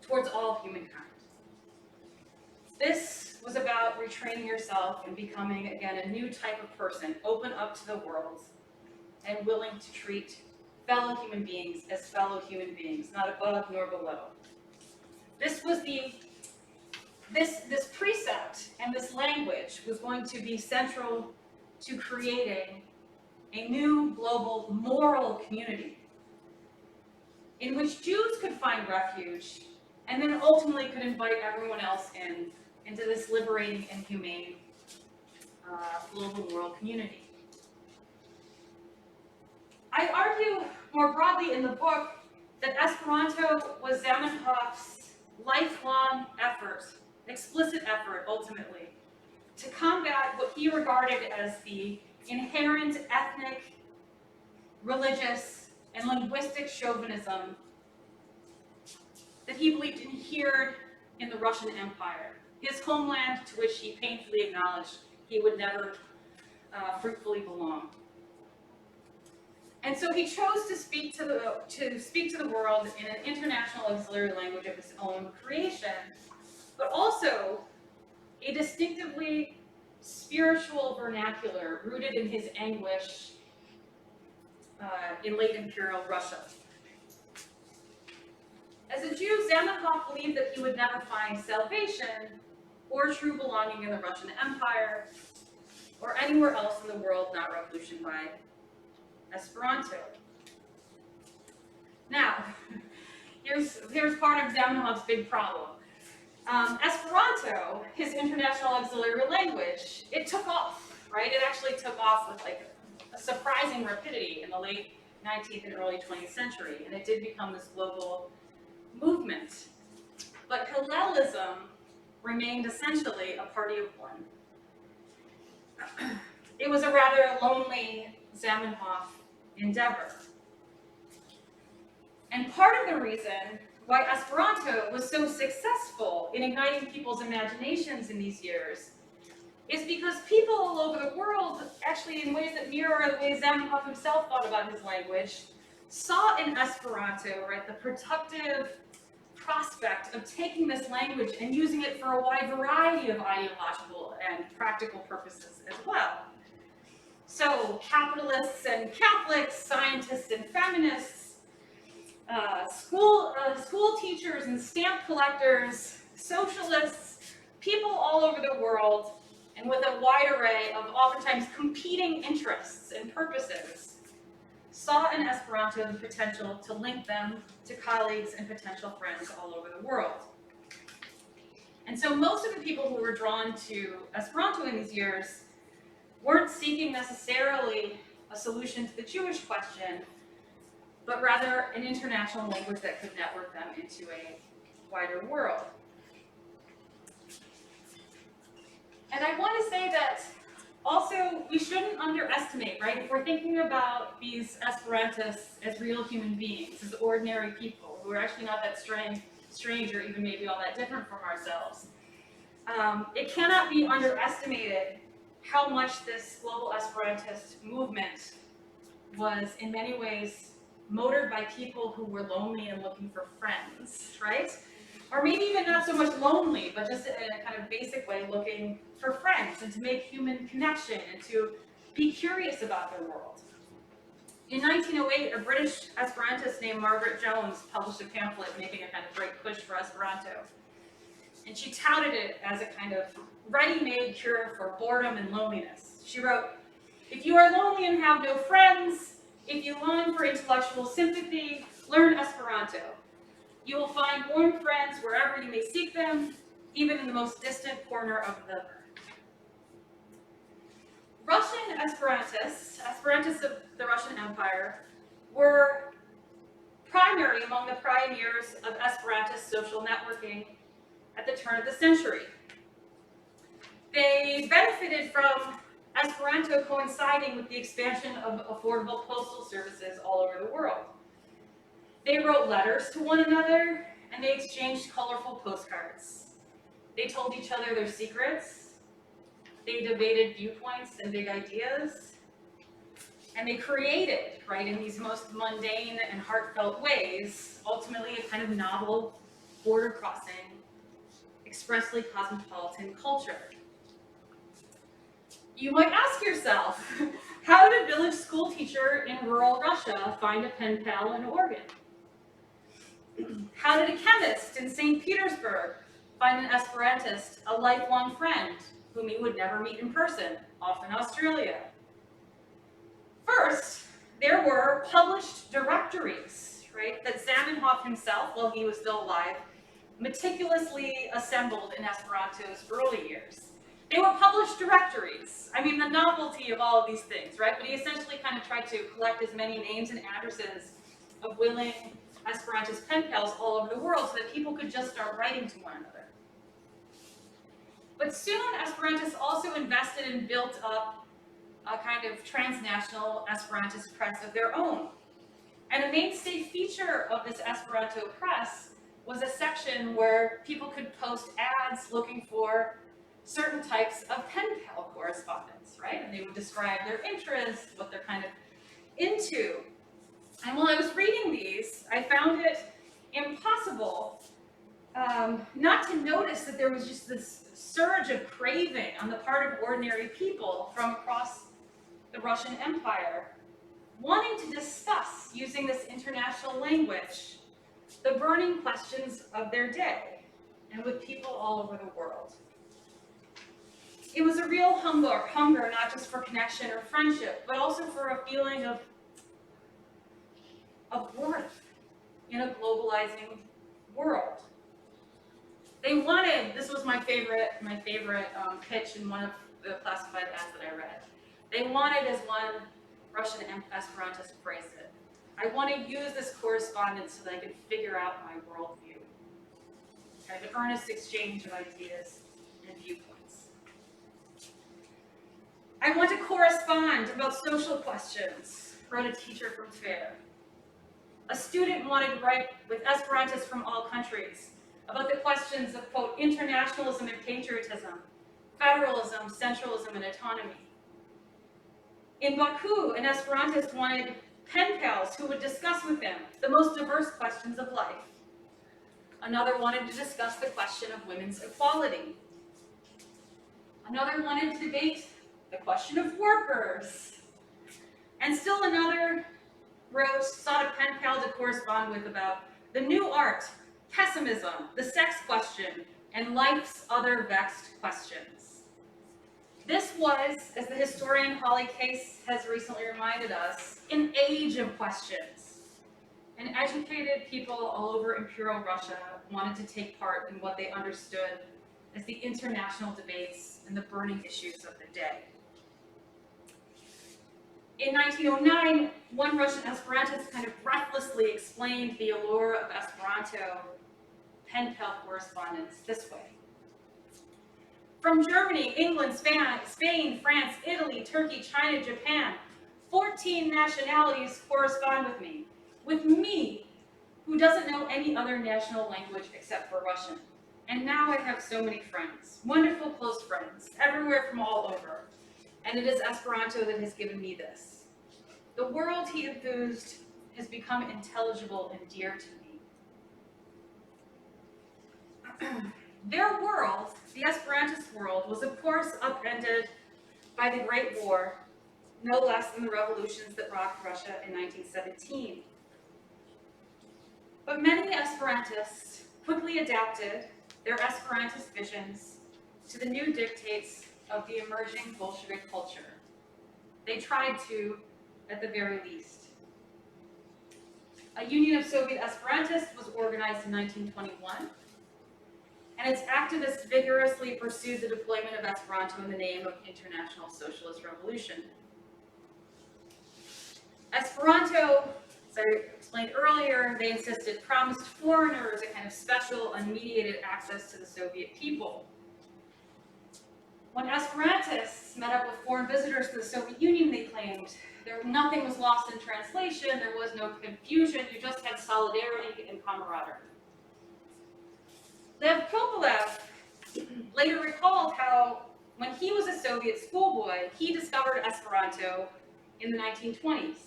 towards all humankind. This was about retraining yourself and becoming, again, a new type of person, open up to the world and willing to treat fellow human beings as fellow human beings, not above nor below. This was this precept and this language was going to be central to creating a new global moral community in which Jews could find refuge and then ultimately could invite everyone else into this liberating and humane global moral community. I argue more broadly in the book that Esperanto was Zamenhof's lifelong effort, explicit effort ultimately, to combat what he regarded as the inherent ethnic, religious, and linguistic chauvinism that he believed inhered in the Russian Empire, his homeland to which he painfully acknowledged he would never fruitfully belong. And so he chose to speak to the world in an international auxiliary language of his own creation, but also a distinctively spiritual vernacular rooted in his anguish in late imperial Russia. As a Jew, Zamenhof believed that he would never find salvation or true belonging in the Russian Empire or anywhere else in the world not revolutionized by Esperanto. Now, here's part of Zamenhof's big problem. Esperanto, his international auxiliary language, it took off, right? It actually took off with like a surprising rapidity in the late 19th and early 20th century, and it did become this global movement. But Hillelism remained essentially a party of one. It was a rather lonely Zamenhof endeavor. And part of the reason why Esperanto was so successful in igniting people's imaginations in these years is because people all over the world, actually in ways that mirror the way Zamenhof himself thought about his language, saw in Esperanto, right, the productive prospect of taking this language and using it for a wide variety of ideological and practical purposes as well. So capitalists and Catholics, scientists and feminists, school teachers and stamp collectors, socialists, people all over the world, and with a wide array of oftentimes competing interests and purposes, saw in Esperanto the potential to link them to colleagues and potential friends all over the world. And so most of the people who were drawn to Esperanto in these years weren't seeking necessarily a solution to the Jewish question, but rather an international language that could network them into a wider world. And I want to say that also we shouldn't underestimate, right? If we're thinking about these Esperantists as real human beings, as ordinary people who are actually not that strange or even maybe all that different from ourselves, it cannot be underestimated how much this global Esperantist movement was in many ways motored by people who were lonely and looking for friends, right? Or maybe even not so much lonely, but just in a kind of basic way looking for friends and to make human connection and to be curious about their world. In 1908, a British Esperantist named Margaret Jones published a pamphlet making a kind of great push for Esperanto. And she touted it as a kind of ready-made cure for boredom and loneliness. She wrote, "If you are lonely and have no friends, if you long for intellectual sympathy, learn Esperanto. You will find warm friends wherever you may seek them, even in the most distant corner of the earth." Russian Esperantists of the Russian Empire, were primary among the pioneers of Esperantist social networking at the turn of the century. They benefited from Esperanto coinciding with the expansion of affordable postal services all over the world. They wrote letters to one another, and they exchanged colorful postcards. They told each other their secrets. They debated viewpoints and big ideas. And they created, right, in these most mundane and heartfelt ways, ultimately a kind of novel, border-crossing, expressly cosmopolitan culture. You might ask yourself, how did a village school teacher in rural Russia find a pen pal in Oregon? How did a chemist in St. Petersburg find an Esperantist, a lifelong friend, whom he would never meet in person, off in Australia? First, there were published directories, right, that Zamenhof himself, while he was still alive, meticulously assembled in Esperanto's early years. They were published directories. I mean, the novelty of all of these things, right? But he essentially kind of tried to collect as many names and addresses of willing Esperantist pen pals all over the world so that people could just start writing to one another. But soon, Esperantists also invested and built up a kind of transnational Esperantist press of their own. And a mainstay feature of this Esperanto press was a section where people could post ads looking for certain types of pen pal correspondence, right? And they would describe their interests, what they're kind of into. And while I was reading these, I found it impossible not to notice that there was just this surge of craving on the part of ordinary people from across the Russian Empire, wanting to discuss, using this international language, the burning questions of their day, and with people all over the world. It was a real hunger not just for connection or friendship, but also for a feeling of worth in a globalizing world. They wanted, this was my favorite pitch in one of the classified ads that I read. They wanted, as one Russian Esperantist phrased it, I want to use this correspondence so that I can figure out my worldview. Kind of an earnest exchange of ideas and viewpoints. I want to correspond about social questions, wrote a teacher from Tver. A student wanted to write with Esperantists from all countries about the questions of, quote, internationalism and patriotism, federalism, centralism, and autonomy. In Baku, an Esperantist wanted pen pals who would discuss with him the most diverse questions of life. Another wanted to discuss the question of women's equality. Another wanted to debate the question of workers. And still another sought a pen pal to correspond with about the new art, pessimism, the sex question, and life's other vexed questions. This was, as the historian Holly Case has recently reminded us, an age of questions. And educated people all over Imperial Russia wanted to take part in what they understood as the international debates and the burning issues of the day. In 1909, one Russian Esperantist kind of breathlessly explained the allure of Esperanto pen pal correspondence this way. From Germany, England, Spain, France, Italy, Turkey, China, Japan, 14 nationalities correspond with me, who doesn't know any other national language except for Russian. And now I have so many friends, wonderful close friends, everywhere from all over. And it is Esperanto that has given me this. The world, he enthused, has become intelligible and dear to me. Their world, the Esperantist world, was of course upended by the Great War, no less than the revolutions that rocked Russia in 1917. But many Esperantists quickly adapted their Esperantist visions to the new dictates of the emerging Bolshevik culture. They tried to, at the very least. A Union of Soviet Esperantists was organized in 1921, and its activists vigorously pursued the deployment of Esperanto in the name of International Socialist Revolution. Esperanto, as I explained earlier, they insisted, promised foreigners a kind of special, unmediated access to the Soviet people. When Esperantists met up with foreign visitors to the Soviet Union, they claimed nothing was lost in translation, there was no confusion, you just had solidarity and camaraderie. Lev Kopelev later recalled how, when he was a Soviet schoolboy, he discovered Esperanto in the 1920s.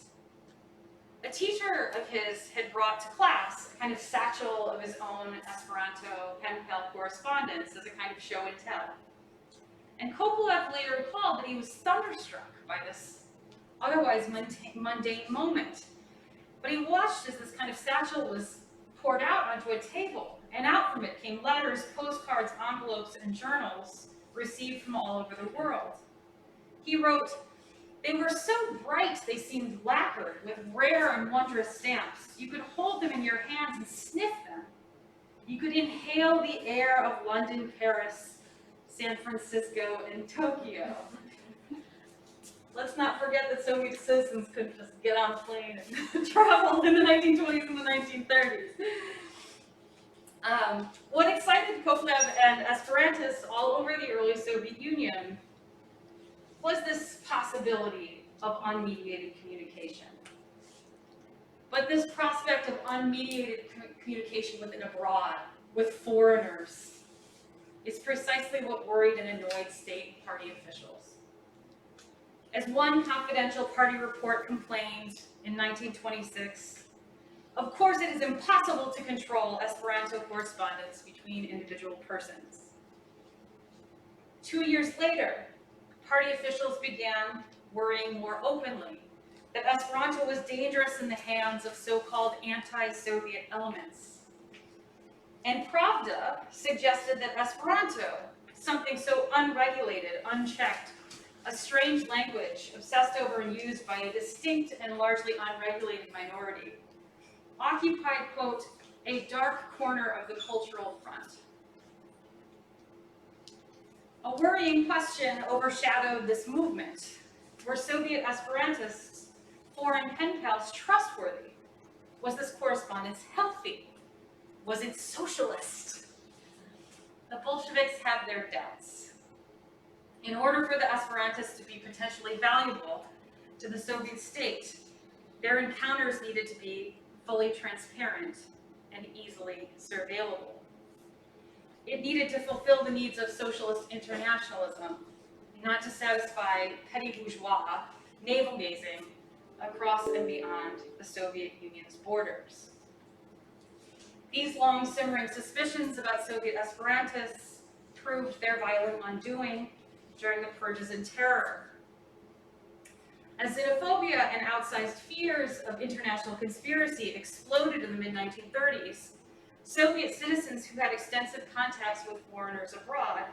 A teacher of his had brought to class a kind of satchel of his own Esperanto pen pal correspondence as a kind of show and tell. And Kopelev later recalled that he was thunderstruck by this otherwise mundane moment. But he watched as this kind of satchel was poured out onto a table, and out from it came letters, postcards, envelopes, and journals received from all over the world. He wrote, "They were so bright they seemed lacquered with rare and wondrous stamps. You could hold them in your hands and sniff them. You could inhale the air of London, Paris, San Francisco, and Tokyo." Let's not forget that Soviet citizens couldn't just get on a plane and travel in the 1920s and the 1930s. What excited Kopelev and Esperantists all over the early Soviet Union was this possibility of unmediated communication. But this prospect of unmediated communication with and abroad, with foreigners, is precisely what worried and annoyed state party officials. As one confidential party report complained in 1926, of course it is impossible to control Esperanto correspondence between individual persons. 2 years later, party officials began worrying more openly that Esperanto was dangerous in the hands of so-called anti-Soviet elements. And Pravda suggested that Esperanto, something so unregulated, unchecked, a strange language obsessed over and used by a distinct and largely unregulated minority, occupied, quote, a dark corner of the cultural front. A worrying question overshadowed this movement. Were Soviet Esperantists, foreign pen pals, trustworthy? Was this correspondence healthy? Was it socialist? The Bolsheviks had their doubts. In order for the Esperantists to be potentially valuable to the Soviet state, their encounters needed to be fully transparent and easily surveillable. It needed to fulfill the needs of socialist internationalism, not to satisfy petty bourgeois navel-gazing across and beyond the Soviet Union's borders. These long-simmering suspicions about Soviet Esperantists proved their violent undoing during the purges and terror. As xenophobia and outsized fears of international conspiracy exploded in the mid-1930s, Soviet citizens who had extensive contacts with foreigners abroad,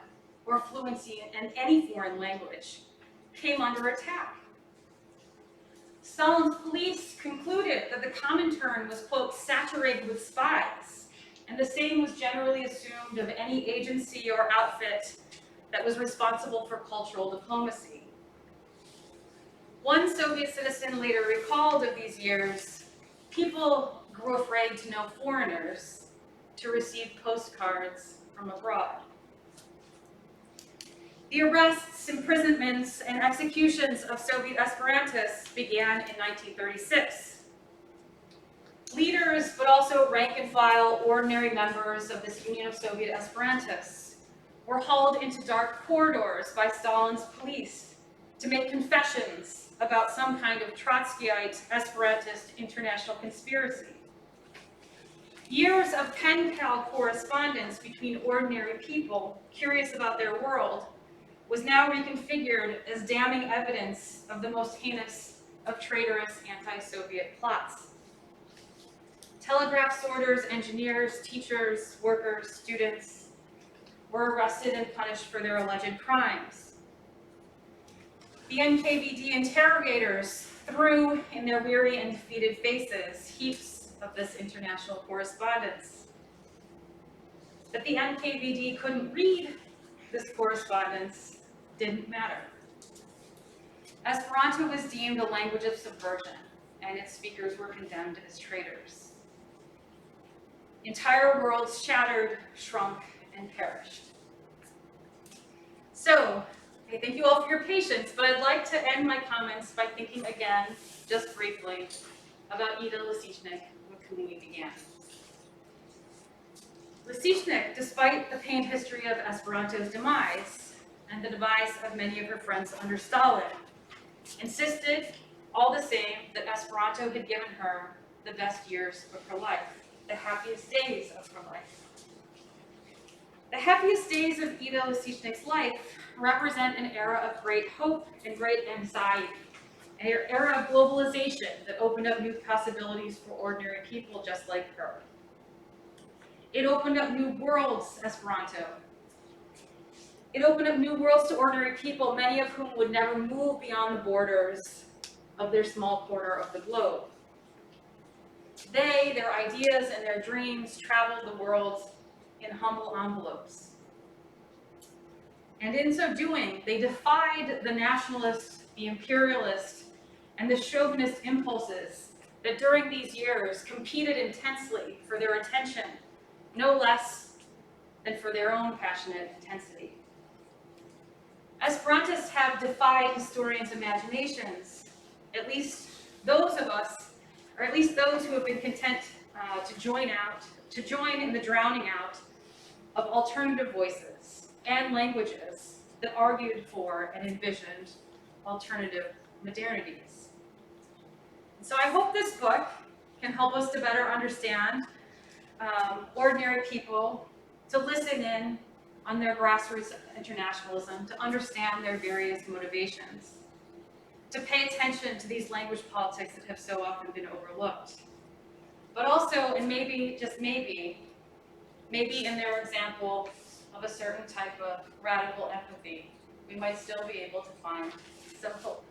or fluency in any foreign language, came under attack. Stalin's police concluded that the Comintern was, quote, saturated with spies, and the same was generally assumed of any agency or outfit that was responsible for cultural diplomacy. One Soviet citizen later recalled of these years, people grew afraid to know foreigners, to receive postcards from abroad. The arrests, imprisonments, and executions of Soviet Esperantists began in 1936. Leaders, but also rank and file, ordinary members of this Union of Soviet Esperantists were hauled into dark corridors by Stalin's police to make confessions about some kind of Trotskyite Esperantist international conspiracy. Years of pen pal correspondence between ordinary people curious about their world was now reconfigured as damning evidence of the most heinous of traitorous anti-Soviet plots. Telegraph sorters, engineers, teachers, workers, students were arrested and punished for their alleged crimes. The NKVD interrogators threw in their weary and defeated faces heaps of this international correspondence. That the NKVD couldn't read this correspondence didn't matter. Esperanto was deemed a language of subversion, and its speakers were condemned as traitors. Entire worlds shattered, shrunk, and perished. So, I thank you all for your patience, but I'd like to end my comments by thinking again, just briefly, about Ida Lisichnik, with whom we began. Lisichnik, despite the pained history of Esperanto's demise, and the demise of many of her friends under Stalin, insisted all the same that Esperanto had given her the best years of her life, the happiest days of her life. The happiest days of Ida Lisichnik's life represent an era of great hope and great anxiety, an era of globalization that opened up new possibilities for ordinary people just like her. It opened up new worlds, Esperanto. It opened up new worlds to ordinary people, many of whom would never move beyond the borders of their small corner of the globe. They, their ideas, and their dreams traveled the world in humble envelopes. And in so doing, they defied the nationalist, the imperialist, and the chauvinist impulses that during these years competed intensely for their attention, no less than for their own passionate intensity. Esperantists have defied historians' imaginations, at least those of us, or at least those who have been content to join in the drowning out of alternative voices and languages that argued for and envisioned alternative modernities. So I hope this book can help us to better understand ordinary people, to listen in on their grassroots internationalism, to understand their various motivations, to pay attention to these language politics that have so often been overlooked. But also, and maybe, just maybe in their example of a certain type of radical empathy, we might still be able to find some hope.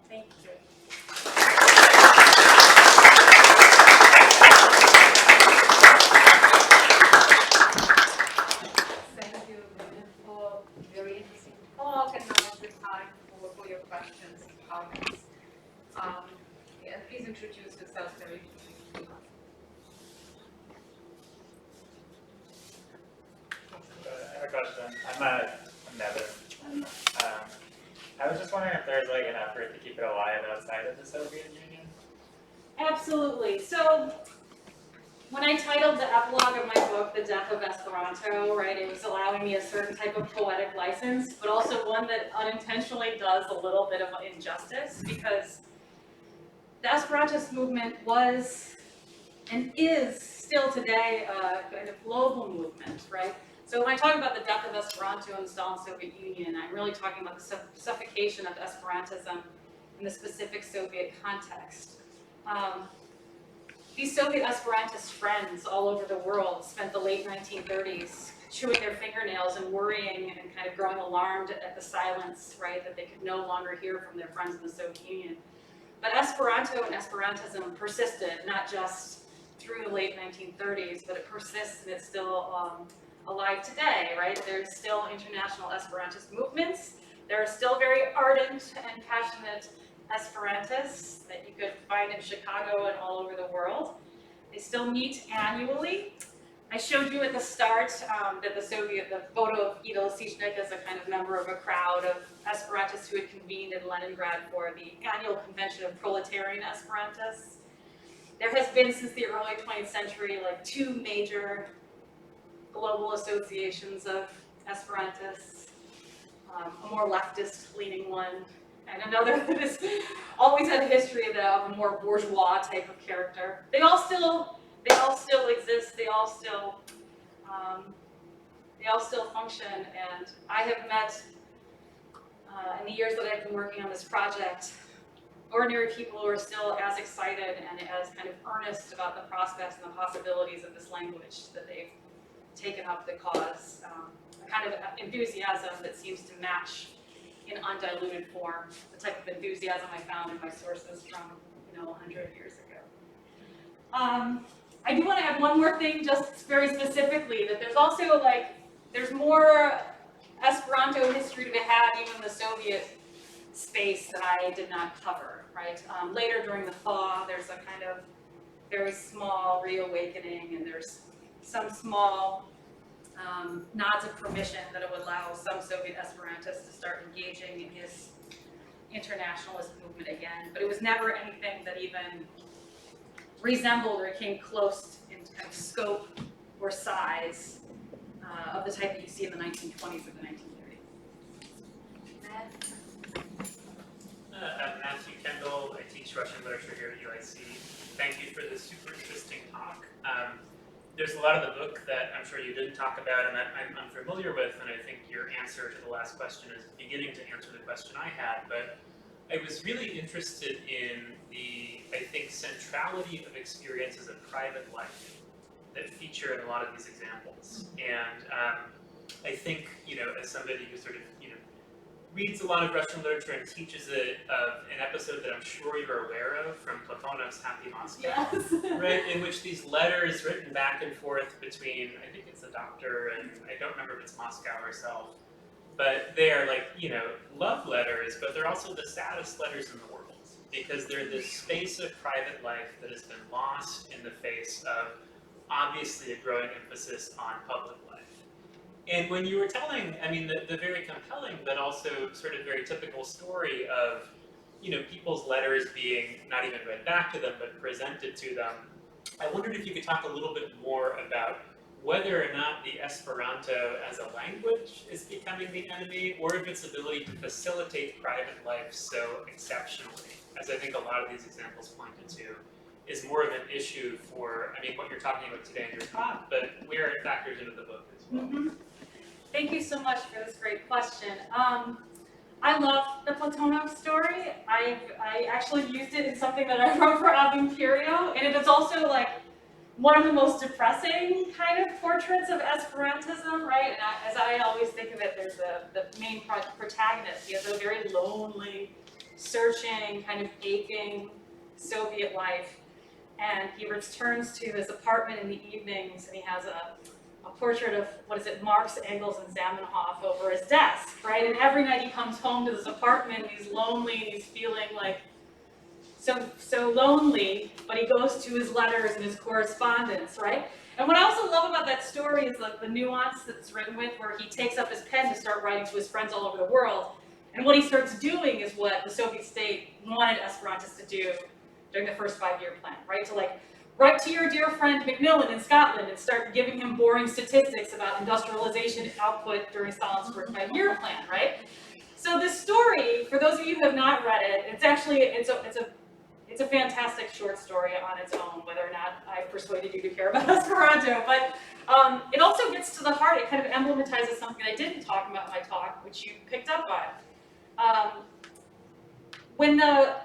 Thank you. Thank you for a very interesting talk, and now is the time for your questions and comments. Yeah, please introduce yourself very quickly. I have a question. I'm Nevin. I was just wondering if there's like an effort to keep it alive outside of the Soviet Union. Absolutely. So when I titled the epilogue of my book, The Death of Esperanto, right, it was allowing me a certain type of poetic license, but also one that unintentionally does a little bit of injustice, because the Esperantist movement was and is still today a kind of global movement, right? So when I talk about the death of Esperanto in the Stalin Soviet Union, I'm really talking about the suffocation of Esperantism in the specific Soviet context. These Soviet Esperantist friends all over the world spent the late 1930s chewing their fingernails and worrying and kind of growing alarmed at the silence, right, that they could no longer hear from their friends in the Soviet Union. But Esperanto and Esperantism persisted, not just through the late 1930s, but it persists and it's still alive today, right? There's still international Esperantist movements. There are still very ardent and passionate Esperantists that you could find in Chicago and all over the world. They still meet annually. I showed you at the start that the photo of Ida Lisichnik as a kind of member of a crowd of Esperantists who had convened in Leningrad for the annual convention of proletarian Esperantists. There has been, since the early 20th century, like two major global associations of Esperantists, a more leftist-leaning one, and another that has always had a history of a more bourgeois type of character. They all still exist. They all still function. And I have met in the years that I've been working on this project, ordinary people who are still as excited and as kind of earnest about the prospects and the possibilities of this language that they've taken up the cause. A kind of enthusiasm that seems to match in undiluted form the type of enthusiasm I found in my sources from 100 years ago. I do want to add one more thing, just very specifically, that there's also there's more Esperanto history to be had even in the Soviet space that I did not cover, right? Later during the thaw, there's a kind of very small reawakening, and there's some small nods of permission that it would allow some Soviet Esperantists to start engaging in this internationalist movement again. But it was never anything that even resembled or came close in kind of scope or size of the type that you see in the 1920s or the 1930s. I'm Matthew Kendall. I teach Russian literature here at UIC. Thank you for this super interesting talk. There's a lot of the book that I'm sure you didn't talk about and that I'm unfamiliar with, and I think your answer to the last question is beginning to answer the question I had, but I was really interested in the, I think, centrality of experiences of private life that feature in a lot of these examples. And I think, as somebody who sort of, reads a lot of Russian literature and teaches it of an episode that I'm sure you're aware of from Platonov's Happy Moscow, Yes. right? In which these letters written back and forth between, I think it's the doctor and I don't remember if it's Moscow herself, but they are like, love letters, but they're also the saddest letters in the world because they're this space of private life that has been lost in the face of obviously a growing emphasis on public life. And when you were telling, the very compelling but also sort of very typical story of, people's letters being not even read back to them but presented to them, I wondered if you could talk a little bit more about whether or not the Esperanto as a language is becoming the enemy, or if its ability to facilitate private life so exceptionally, as I think a lot of these examples pointed to, is more of an issue for, what you're talking about today in your talk, but where it factors into the book as well. Mm-hmm. Thank you so much for this great question. I love the Platonov story. I actually used it in something that I wrote for Ab Imperio, and it is also like one of the most depressing kind of portraits of Esperantism, right? And as I always think of it, there's the main protagonist. He has a very lonely, searching, kind of aching Soviet life, and he returns to his apartment in the evenings, and he has a portrait of, Marx, Engels, and Zamenhof over his desk, right? And every night he comes home to this apartment, and he's lonely, and he's feeling like so lonely, but he goes to his letters and his correspondence, right? And what I also love about that story is like the nuance that's written with, where he takes up his pen to start writing to his friends all over the world, and what he starts doing is what the Soviet state wanted Esperantists to do during the first 5-year plan, right? To write to your dear friend Macmillan in Scotland and start giving him boring statistics about industrialization output during Stalin's first 5-year plan, right? So this story, for those of you who have not read it, it's a fantastic short story on its own, whether or not I've persuaded you to care about Esperanto. But it also gets to the heart. It kind of emblematizes something I didn't talk about in my talk, which you picked up on. When the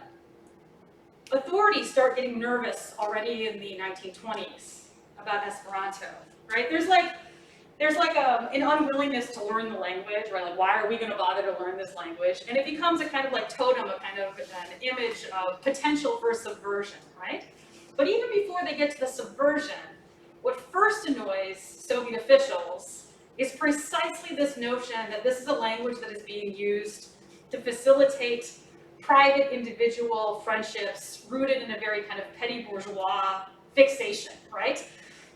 authorities start getting nervous already in the 1920s about Esperanto, right? There's an unwillingness to learn the language, right? Like, why are we going to bother to learn this language? And it becomes a kind of like totem, a kind of an image of potential for subversion, right? But even before they get to the subversion, what first annoys Soviet officials is precisely this notion that this is a language that is being used to facilitate private individual friendships rooted in a very kind of petty bourgeois fixation, right?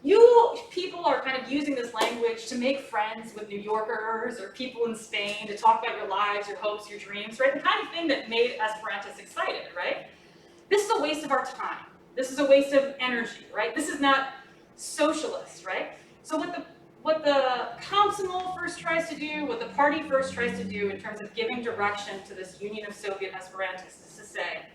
You people are kind of using this language to make friends with New Yorkers or people in Spain, to talk about your lives, your hopes, your dreams, right? The kind of thing that made Esperantists excited, right? This is a waste of our time. This is a waste of energy, right? This is not socialist, right? So what the Komsomol first tries to do, what the party first tries to do in terms of giving direction to this Union of Soviet Esperantists is to say,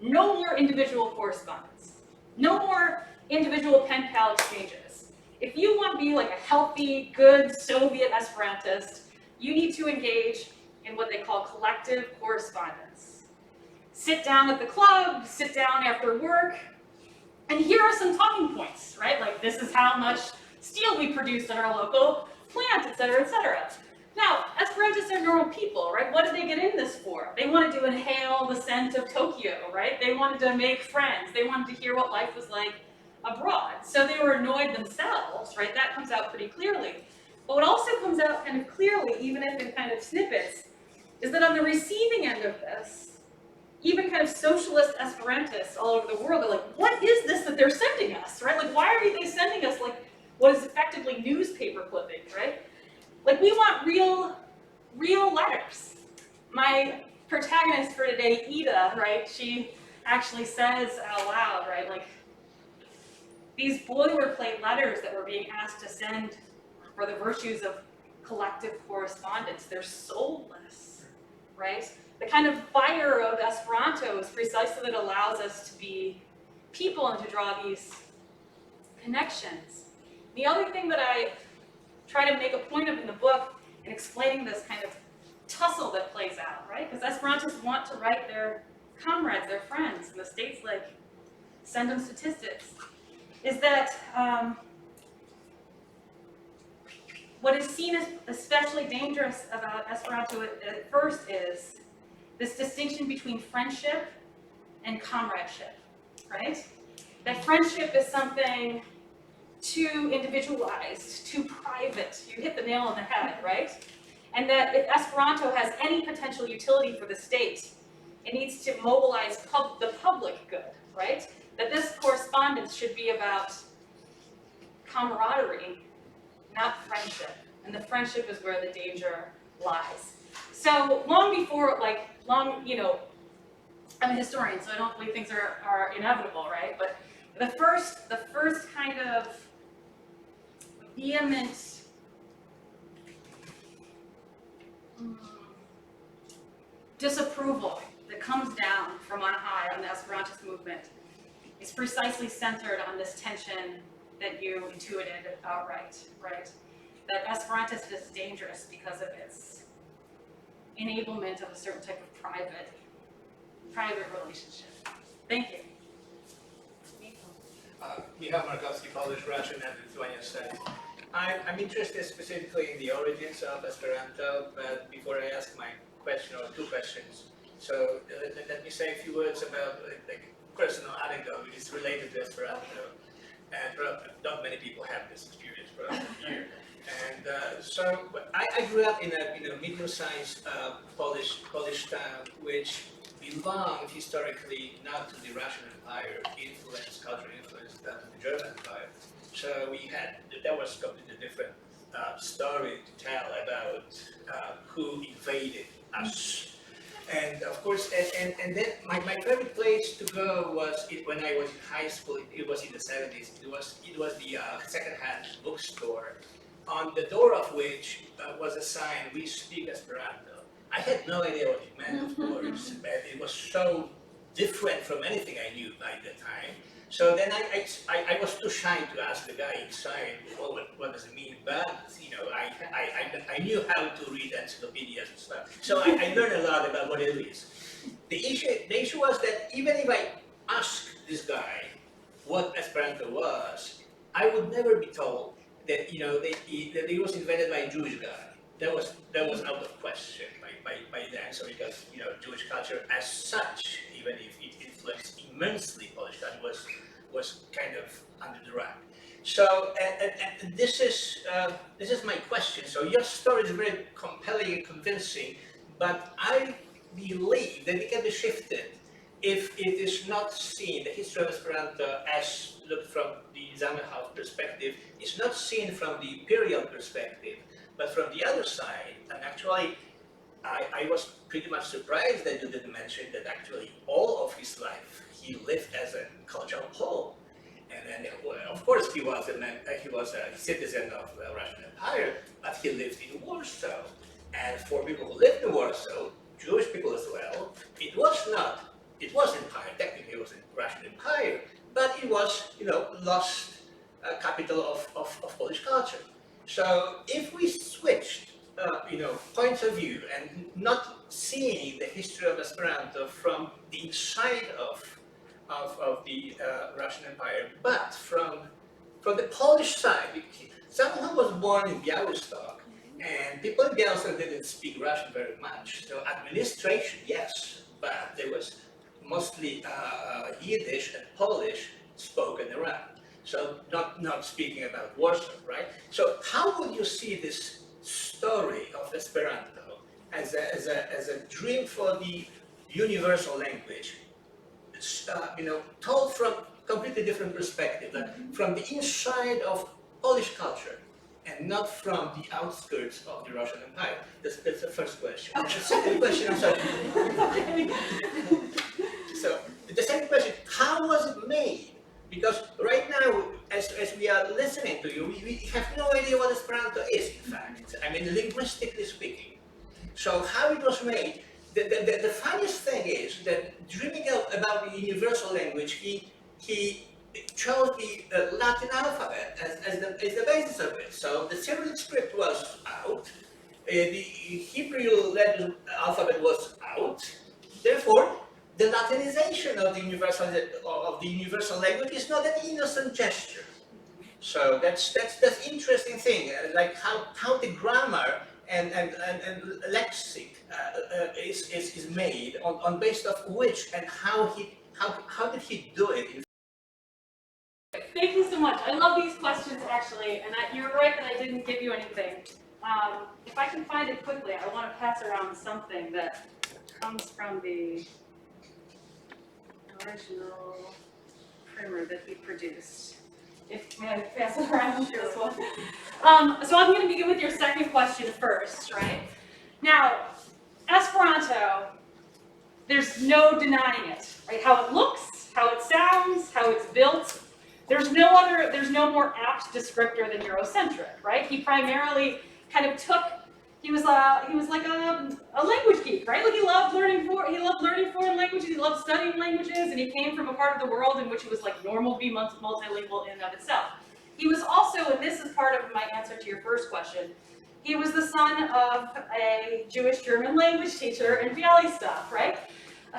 no more individual correspondence, no more individual pen pal exchanges. If you want to be like a healthy, good Soviet Esperantist, you need to engage in what they call collective correspondence. Sit down at the club, sit down after work, and here are some talking points, right? Like, this is how much steel we produced at our local plant, et cetera, et cetera. Now, Esperantists are normal people, right? What did they get in this for? They wanted to inhale the scent of Tokyo, right? They wanted to make friends. They wanted to hear what life was like abroad. So they were annoyed themselves, right? That comes out pretty clearly. But what also comes out kind of clearly, even if in kind of snippets, is that on the receiving end of this, even kind of socialist Esperantists all over the world are like, what is this that they're sending us, right? Like, why are they sending us like what is effectively newspaper clippings, right? Like, we want real letters. My protagonist for today, Ida, right, she actually says out loud, right, like, these boilerplate letters that we're being asked to send for the virtues of collective correspondence, they're soulless. right? The kind of fire of Esperanto is precisely that allows us to be people and to draw these connections. The other thing that I try to make a point of in the book in explaining this kind of tussle that plays out, right? Because Esperantists want to write their comrades, their friends, and the states like send them statistics, is that what is seen as especially dangerous about Esperanto at first is this distinction between friendship and comradeship, right? That friendship is something too individualized, too private. You hit the nail on the head, right? And that if Esperanto has any potential utility for the state, it needs to mobilize the public good, right? That this correspondence should be about camaraderie, not friendship. And the friendship is where the danger lies. So long before, I'm a historian, so I don't believe things are inevitable, right? But the first kind of vehement disapproval that comes down from on high on the Esperantist movement is precisely centered on this tension that you intuited outright, right? That Esperantist is dangerous because of its enablement of a certain type of private relationship. Thank you. Michał Markowski, Polish, Russian, and Lithuanian studies. I'm interested specifically in the origins of Esperanto, but before I ask my question or two questions, so let me say a few words about like personal anecdote which is related to Esperanto, and not many people have this experience, but here. And so I grew up in a medium-sized Polish town which belonged historically not to the Russian Empire, cultural influence, but to the German Empire. So that was a completely different story to tell about who invaded us. And of course, and then my favorite place to go was when I was in high school. It was in the 70s. It was the second-hand bookstore, on the door of which was a sign, "We speak Esperanto." I had no idea what it meant, of course, but it was so different from anything I knew by the time. So then I was too shy to ask the guy inside, well, what does it mean? But I knew how to read encyclopedias and stuff. So I learned a lot about what it is. The issue was that even if I asked this guy what Esperanto was, I would never be told that that it was invented by a Jewish guy. That was out of question by then. So because Jewish culture as such, even if it influenced immensely Polish culture, was kind of under the rug. So and this is my question. So your story is very compelling and convincing, but I believe that it can be shifted if it is not seen. The history of Esperanto, as looked from the Zamenhof perspective, is not seen from the imperial perspective, but from the other side. And actually, I was pretty much surprised that you didn't mention that actually all of his life he lived as a cultural Pole. And then, of course, he was a citizen of the Russian Empire, but he lived in Warsaw. And for people who lived in Warsaw, Jewish people as well, it was empire. Technically, it was a Russian Empire, but it was, lost capital of Polish culture. So if we switched, points of view and not seeing the history of Esperanto from the inside of the Russian Empire, but from the Polish side, someone was born in Białystok, and people in Białystok didn't speak Russian very much. So administration, yes, but there was mostly Yiddish and Polish spoken around. So not speaking about Warsaw, right? So how would you see this story of Esperanto as a dream for the universal language? Told from completely different perspective, like from the inside of Polish culture, and not from the outskirts of the Russian Empire. That's the first question. The second question, I'm sorry. So the second question: how was it made? Because right now, as we are listening to you, we have no idea what Esperanto is, in fact. I mean, linguistically speaking. So how it was made, the funniest thing is that dreaming about the universal language, he chose the Latin alphabet as the basis of it. So the Cyrillic script was out, the Hebrew alphabet was out. Therefore, the Latinization of the universal language is not an innocent gesture. So that's interesting thing, like how the grammar and lexic is made on based of which and how did he do it? Thank you so much. I love these questions actually, and you're right that I didn't give you anything. If I can find it quickly, I want to pass around something that comes from the original primer that he produced. May I pass it around? Sure. This one? So I'm going to begin with your second question first, right? Now, Esperanto, there's no denying it, right? How it looks, how it sounds, how it's built. There's no more apt descriptor than Eurocentric, right? He primarily kind of he was like a language geek, right? Like he loved learning foreign languages, he loved studying languages, and he came from a part of the world in which it was like normal to be multilingual in and of itself. He was also, and this is part of my answer to your first question, he was the son of a Jewish German language teacher in Bialystok, right?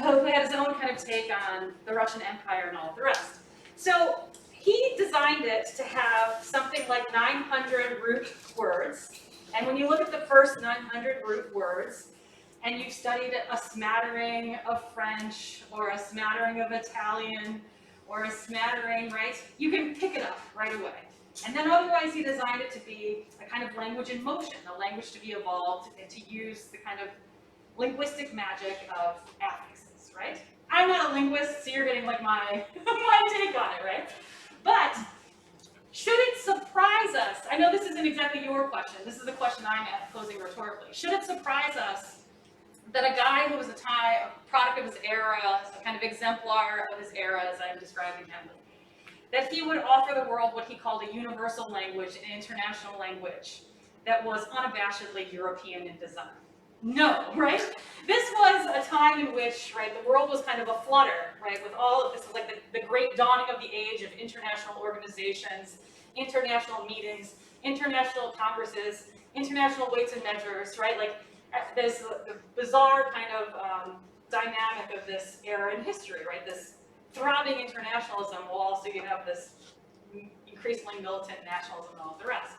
Who had his own kind of take on the Russian Empire and all of the rest. So he designed it to have something like 900 root words. And when you look at the first 900 root words, and you've studied a smattering of French, or a smattering of Italian, or a smattering, right? You can pick it up right away. And then otherwise he designed it to be a kind of language in motion, a language to be evolved and to use the kind of linguistic magic of affixes, right? I'm not a linguist, so you're getting like my take on it, right? But should it surprise us? I know this isn't exactly your question. This is the question I'm posing rhetorically. Should it surprise us that a guy who was a product of his era, a kind of exemplar of his era, as I'm describing him, that he would offer the world what he called a universal language, an international language that was unabashedly European in design? No, right? This was a time in which, right, the world was kind of a flutter, right, with all of this, like the great dawning of the age of international organizations, international meetings, international congresses, international weights and measures, right? Like there's the bizarre kind of dynamic of this era in history, right? This throbbing internationalism while also you have this increasingly militant nationalism and all of the rest.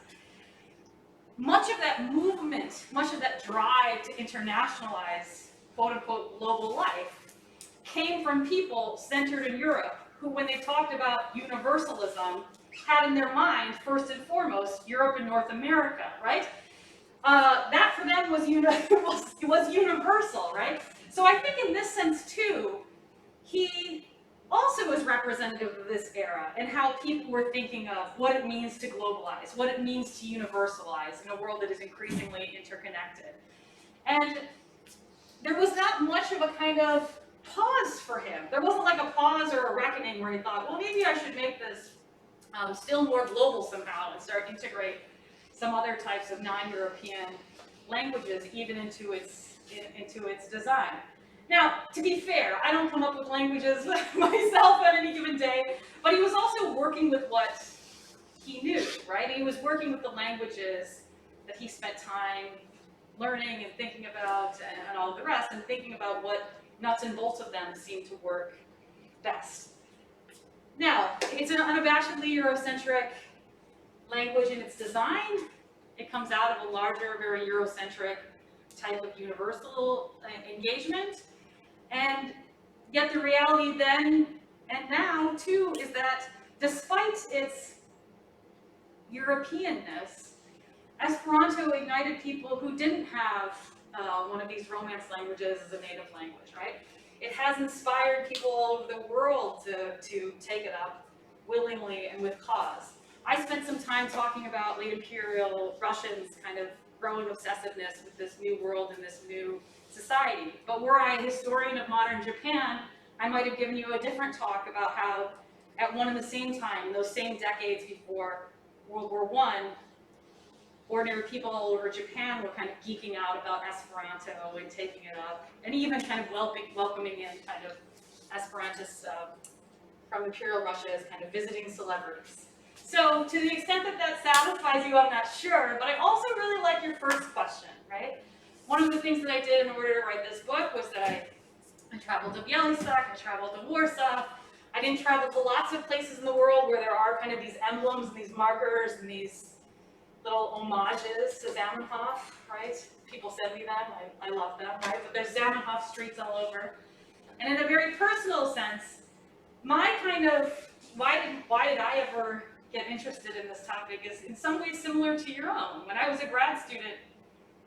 Much of that movement, much of that drive to internationalize quote-unquote global life came from people centered in Europe who, when they talked about universalism, had in their mind, first and foremost, Europe and North America, right? That for them was universal, right? So I think in this sense too, he also is representative of this era and how people were thinking of what it means to globalize, what it means to universalize in a world that is increasingly interconnected. And there was not much of a kind of pause for him. There wasn't like a pause or a reckoning where he thought, well, maybe I should make this still more global somehow and start integrate some other types of non-European languages even into its design. Now, to be fair, I don't come up with languages myself on any given day, but he was also working with what he knew, right? He was working with the languages that he spent time learning and thinking about and all the rest, and thinking about what nuts and bolts of them seemed to work best. Now, it's an unabashedly Eurocentric language in its design. It comes out of a larger, very Eurocentric type of universal engagement. And yet the reality then and now too is that despite its Europeanness, Esperanto ignited people who didn't have one of these Romance languages as a native language, right? It has inspired people all over the world to take it up willingly and with cause. I spent some time talking about late imperial Russians' kind of growing obsessiveness with this new world and this new society. But were I a historian of modern Japan, I might have given you a different talk about how at one and the same time, in those same decades before World War I, ordinary people all over Japan were kind of geeking out about Esperanto and taking it up, and even kind of welcoming in kind of Esperantists from Imperial Russia as kind of visiting celebrities. So to the extent that that satisfies you, I'm not sure, but I also really like your first question, right? One of the things that I did in order to write this book was that I traveled to Białystok, I traveled to Warsaw. I didn't travel to lots of places in the world where there are kind of these emblems and these markers and these little homages to Zamenhof, right? People send me them, I love them, right? But there's Zamenhof streets all over. And in a very personal sense, my kind of, why did I ever get interested in this topic is in some ways similar to your own. When I was a grad student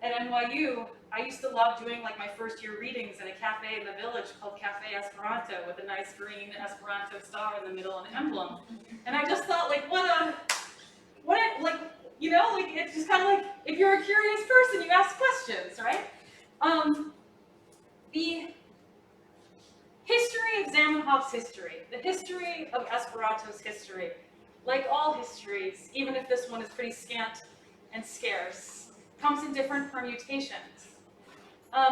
at NYU, I used to love doing like my first year readings in a cafe in the village called Cafe Esperanto with a nice green Esperanto star in the middle and emblem. And I just thought like, it's just kind of like, if you're a curious person, you ask questions, right? The history of Zamenhof's history, the history of Esperanto's history, like all histories, even if this one is pretty scant and scarce, comes in different permutations.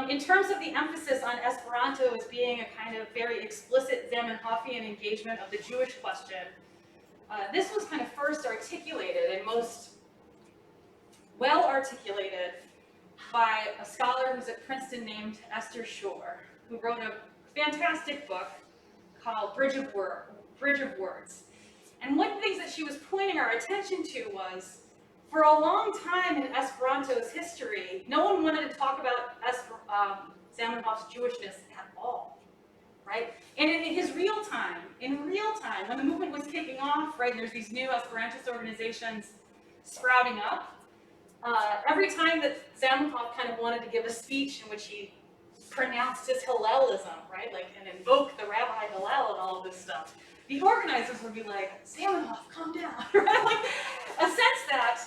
In terms of the emphasis on Esperanto as being a kind of very explicit Zamenhofian engagement of the Jewish question, this was kind of first articulated and most well articulated by a scholar who's at Princeton named Esther Shore, who wrote a fantastic book called Bridge of Words. And one of the things that she was pointing our attention to was, for a long time in Esperanto's history, no one wanted to talk about Zamenhof's Jewishness at all, right? And in his real time, when the movement was kicking off, right, and there's these new Esperantist organizations sprouting up, every time that Zamenhof kind of wanted to give a speech in which he pronounced his Hillelism, right, like, and invoked the Rabbi Hillel and all of this stuff, the organizers would be like, Zamenhof, calm down, right? Like, a sense that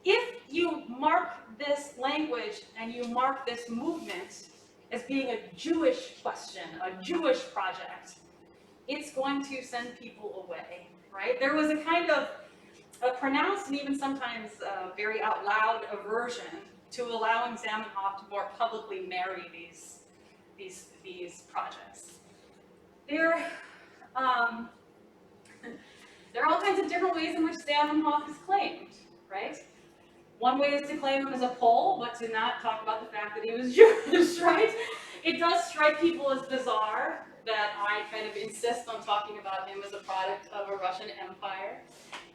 if you mark this language and you mark this movement as being a Jewish question, a Jewish project, it's going to send people away, right? There was a kind of a pronounced and even sometimes very out loud aversion to allowing Zamenhof to more publicly marry these projects. There are all kinds of different ways in which Zamenhof is claimed, right? One way is to claim him as a Pole, but to not talk about the fact that he was Jewish, right? It does strike people as bizarre that I kind of insist on talking about him as a product of a Russian empire.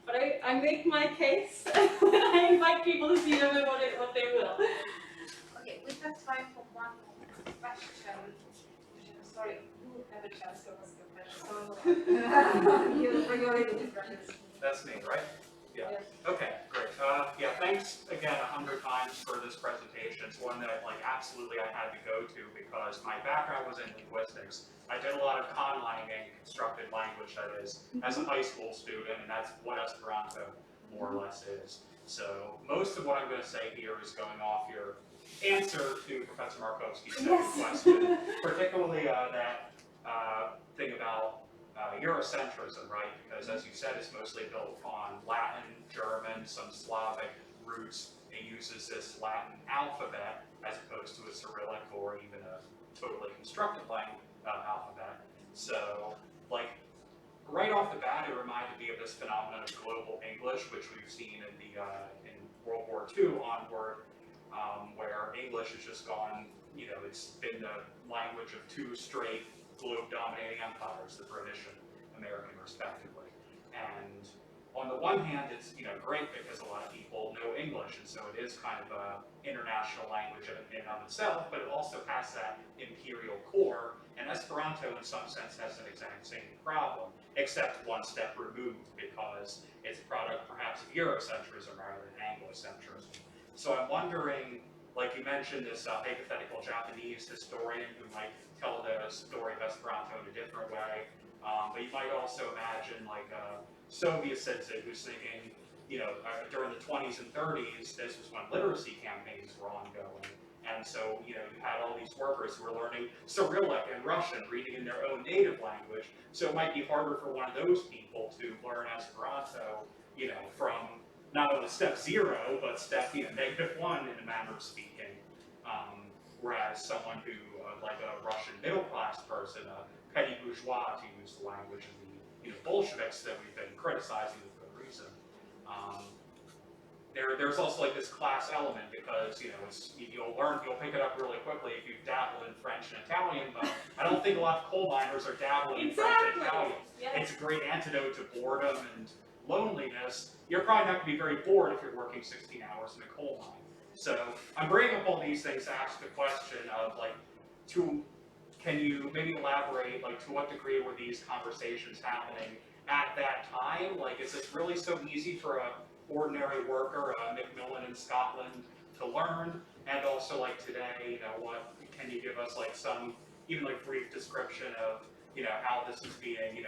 But I make my case. I invite people to see them and what they will. Okay, we have time for one more question. Sorry, who have a chance to ask a question? You regulated the questions. That's me, right? Yeah. Yes. Okay, great. Yeah, thanks again 100 times for this presentation. It's one that absolutely I had to go to because my background was in linguistics. I did a lot of conlanging, constructed language, that is, as a high school student, and that's what Esperanto more or less is. So most of what I'm going to say here is going off your answer to Professor Markovsky's second question, particularly that thing about Eurocentrism, right? Because as you said, it's mostly built on Latin, German, some Slavic roots. It uses this Latin alphabet as opposed to a Cyrillic or even a totally constructed alphabet. So, right off the bat, it reminded me of this phenomenon of global English, which we've seen in the in World War II onward, where English has just gone, it's been the language of two straight globe-dominating empires, the British and American respectively. And on the one hand, it's great because a lot of people know English, and so it is kind of an international language in and of itself, but it also has that imperial core, and Esperanto in some sense has an exact same problem, except one step removed because it's a product perhaps of Eurocentrism rather than Anglocentrism. So I'm wondering, like you mentioned, this hypothetical Japanese historian who might tell the story of Esperanto in a different way, but you might also imagine a Soviet citizen who's thinking, during the 20s and 30s, this was when literacy campaigns were ongoing. And so, you had all these workers who were learning Cyrillic and Russian, reading in their own native language. So it might be harder for one of those people to learn Esperanto, from not only step 0, but step -1 in a manner of speaking. Whereas someone who, like a Russian middle-class person, a petty bourgeois, to use the language of the Bolsheviks that we've been criticizing with good reason. There's also like this class element because you'll pick it up really quickly if you've dabbled in French and Italian, but I don't think a lot of coal miners are dabbling in French and Italian. Yeah. It's a great antidote to boredom and loneliness. You're probably not going to be very bored if you're working 16 hours in a coal mine. So I'm bringing up all these things to ask the question of like, can you maybe elaborate like to what degree were these conversations happening at that time? Like, is this really so easy for a ordinary worker, Macmillan in Scotland, to learn? And also like today, what can you give us like some even like brief description of how this is being,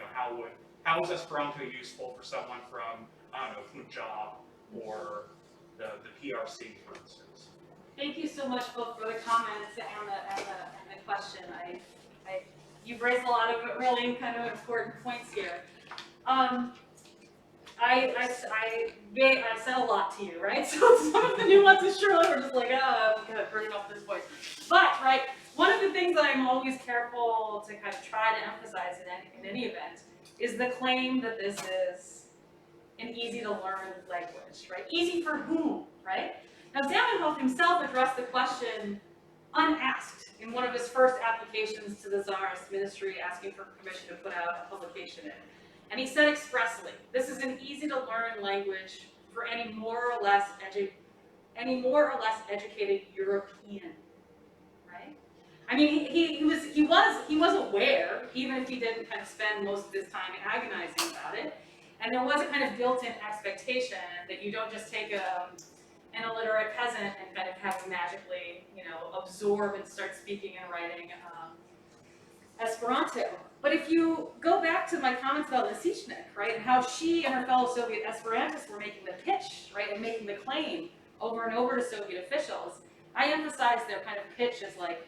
how is Esperanto useful for someone from, I don't know, Punjab or the PRC, for instance? Thank you so much both for the comments and the question. You've raised a lot of really kind of important points here. I said a lot to you, right? So some of the nuances surely were just like, I'm kind of burning off this point. But, right, one of the things that I'm always careful to kind of try to emphasize in any event is the claim that this is an easy to learn language, right? Easy for whom, right? Now, Zamenhof himself addressed the question unasked in one of his first applications to the Tsar's ministry asking for permission to put out a publication in. And he said expressly, this is an easy to learn language for any more or less educated European, right? I mean, he was aware, even if he didn't kind of spend most of his time agonizing about it. And there was a kind of built-in expectation that you don't just take an illiterate peasant and kind of have him magically, absorb and start speaking and writing Esperanto. But if you go back to my comments about Lisichnik, right, and how she and her fellow Soviet Esperantists were making the pitch, right, and making the claim over and over to Soviet officials, I emphasize their kind of pitch as like,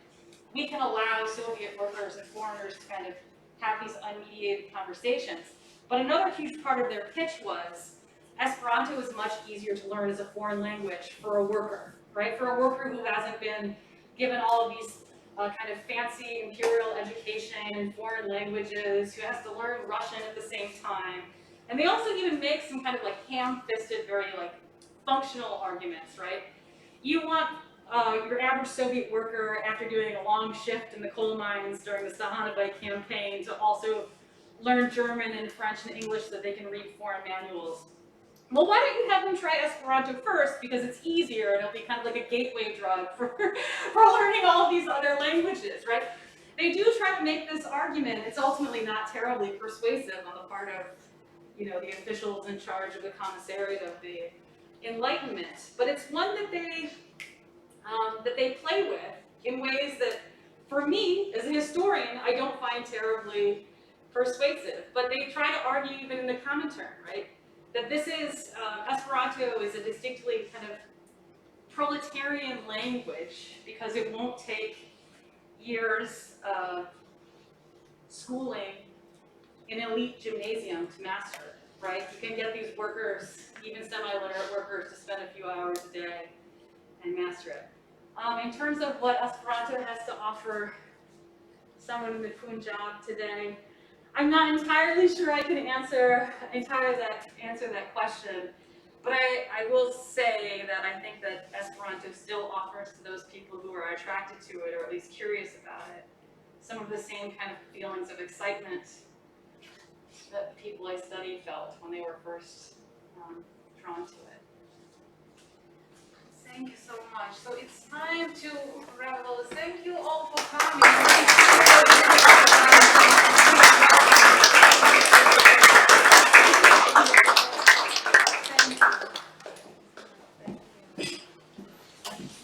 we can allow Soviet workers and foreigners to kind of have these unmediated conversations. But another huge part of their pitch was Esperanto is much easier to learn as a foreign language for a worker, right? For a worker who hasn't been given all of these kind of fancy imperial education in foreign languages, who has to learn Russian at the same time. And they also even make some kind of like ham-fisted, very like functional arguments, right? You want your average Soviet worker, after doing a long shift in the coal mines during the Sahanovite campaign, to also learn German and French and English so that they can read foreign manuals. Well, why don't you have them try Esperanto first, because it's easier and it'll be kind of like a gateway drug for learning all of these other languages, right? They do try to make this argument. It's ultimately not terribly persuasive on the part of, the officials in charge of the commissariat of the Enlightenment. But it's one that they play with in ways that, for me, as a historian, I don't find terribly persuasive. But they try to argue even in the Comintern, right? That this is, Esperanto is a distinctly kind of proletarian language because it won't take years of schooling in an elite gymnasium to master it, right? You can get these workers, even semi-literate workers, to spend a few hours a day and master it. In terms of what Esperanto has to offer someone in the Punjab today, I'm not entirely sure I can answer that question, but I will say that I think that Esperanto still offers to those people who are attracted to it, or at least curious about it, some of the same kind of feelings of excitement that the people I studied felt when they were first drawn to it. Thank you so much. So it's time to wrap up. Thank you all for coming.